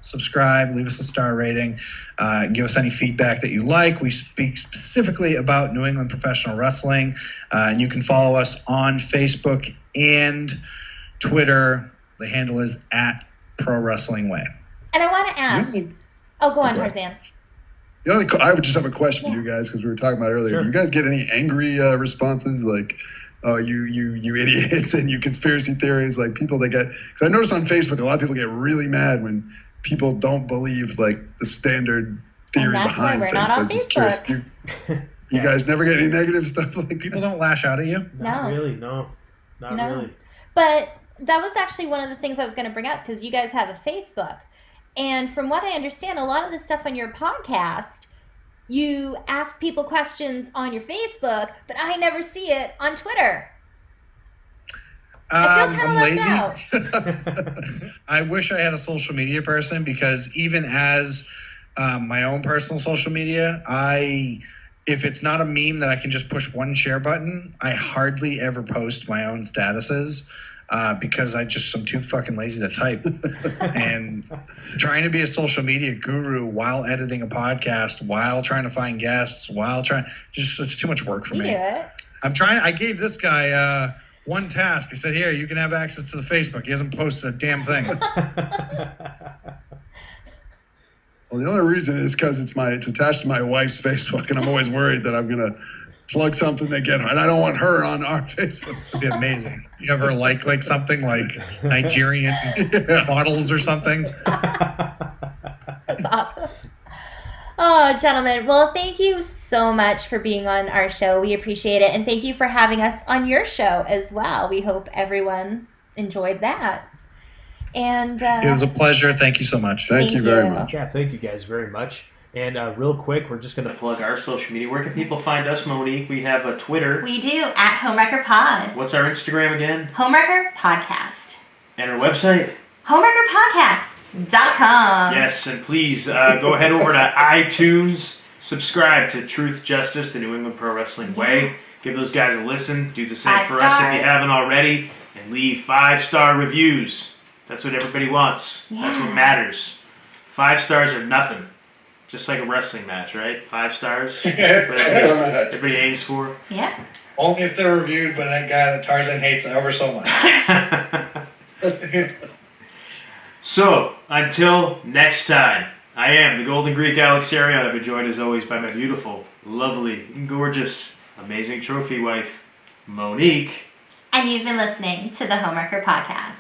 subscribe, leave us a star rating. Give us any feedback that you like. We speak specifically about New England professional wrestling, and you can follow us on Facebook and Twitter. The handle is @Pro Wrestling Way. And I want to ask. Really? Oh, go on, Okay. Tarzan. I would just have a question for you guys because we were talking about earlier. Sure. Do you guys get any angry responses like, "Oh, you idiots," and you conspiracy theories? Like people that get, because I notice on Facebook a lot of people get really mad when people don't believe like the standard theory that's why behind we're things. not So I on was just curious, Facebook. you guys never get any negative stuff like People that? don't lash out at you. Not No. really, no. Not No. really. But that was actually one of the things I was going to bring up because you guys have a Facebook. And from what I understand, a lot of the stuff on your podcast, you ask people questions on your Facebook, but I never see it on Twitter. I feel kind of left out. I wish I had a social media person because even as my own personal social media, if it's not a meme that I can just push one share button, I hardly ever post my own statuses because I'm too fucking lazy to type. And trying to be a social media guru while editing a podcast, while trying to find guests, it's too much work for You me. do it. I gave this guy one task. I said, here, you can have access to the Facebook. He hasn't posted a damn thing. Well, the only reason is because it's attached to my wife's Facebook, and I'm always worried that I'm gonna plug something that and I don't want her on our Facebook. It'd be amazing. You ever like something like Nigerian bottles or something? That's awesome. Oh, gentlemen. Well, thank you so much for being on our show. We appreciate it. And thank you for having us on your show as well. We hope everyone enjoyed that. And It was a pleasure. Thank you so much. Thank you very much. Yeah, thank you guys very much. And real quick, we're just going to Plug our social media. Where can people find us, Monique? We have a Twitter. We do at Homewrecker Pod. What's our Instagram again? Homewrecker Podcast. And our website? HomewreckerPodcast.com. Yes, and please go ahead over to iTunes, subscribe to Truth, Justice, the New England Pro Wrestling Way. Give those guys a listen. Do the same 5 for us if stars. you haven't already. And leave 5-star reviews. That's what everybody wants. That's what Yeah. matters. 5 stars are nothing. Just like a wrestling match, right? 5 stars. Everybody aims for. Yeah. Only if they're reviewed by that guy that Tarzan hates ever so much. So, until next time, I am the Golden Greek Alex Arion. I've been joined as always by my beautiful, lovely, gorgeous, amazing trophy wife, Monique. And you've been listening to the Homewrecker Podcast.